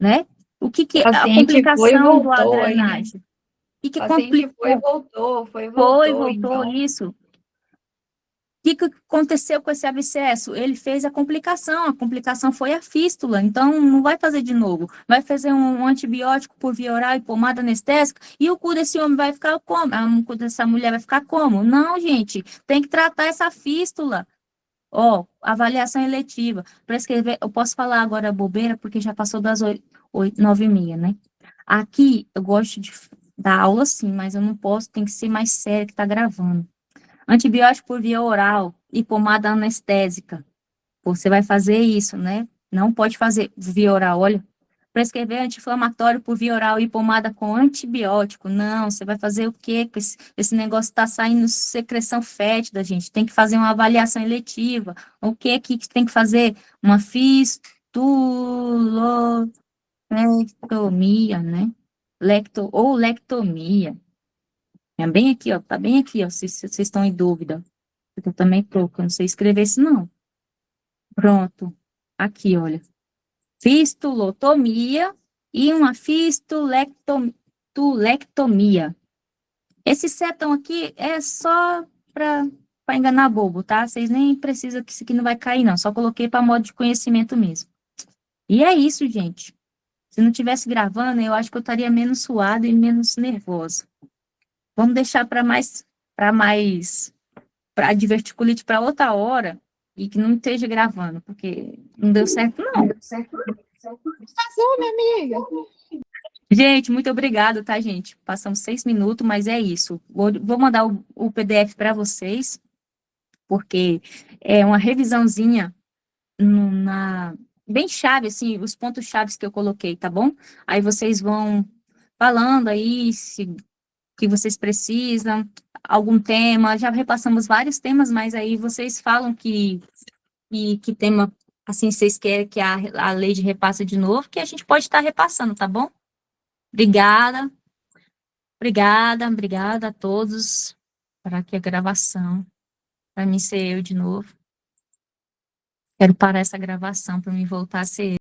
né? O que O a paciente complicação foi e da voltou aí, né? drenagem? O que O paciente complicou? foi e voltou, Voltou, então... isso. O que aconteceu com esse abscesso? Ele fez a complicação foi a fístula, então não vai fazer de novo. Vai fazer um antibiótico por via oral e pomada anestésica, e o cu desse homem vai ficar como? O cu dessa mulher vai ficar como? Não, gente, tem que tratar essa fístula. Ó, avaliação eletiva. Para escrever, eu posso falar agora bobeira, porque já passou das 9h30, né? Aqui, eu gosto de dar aula sim, mas eu não posso, tem que ser mais sério que tá gravando. Antibiótico por via oral e pomada anestésica. Você vai fazer isso, né? Não pode fazer via oral, olha. Prescrever anti-inflamatório por via oral e pomada com antibiótico. Não, você vai fazer o quê? Esse negócio está saindo secreção fétida, gente. Tem que fazer uma avaliação eletiva. O que aqui que tem que fazer? Uma fistulolectomia, né? Ou lectomia. É bem aqui, ó. Tá bem aqui, ó. Se vocês estão em dúvida. Porque eu também tô, eu não sei escrever isso, não. Pronto. Aqui, olha. Fistulotomia e uma fistulectomia. Esse setão aqui é só para enganar bobo, tá? Vocês nem precisam que isso aqui não vai cair, não. Só coloquei para modo de conhecimento mesmo. E é isso, gente. Se não tivesse gravando, eu acho que eu estaria menos suada e menos nervosa. Vamos deixar para diverticulite para outra hora e que não esteja gravando, porque não deu certo, não. Minha amiga. Gente, muito obrigada, tá, gente? Passamos 6 minutos, mas é isso. Vou mandar o PDF para vocês, porque é uma revisãozinha bem chave, assim, os pontos chaves que eu coloquei, tá bom? Aí vocês vão falando aí que vocês precisam, algum tema, já repassamos vários temas, mas aí vocês falam que tema, assim, vocês querem que a lei de repasse de novo, que a gente pode estar repassando, tá bom? Obrigada a todos, para aqui a gravação, para mim ser eu de novo. Quero parar essa gravação para me voltar a ser eu.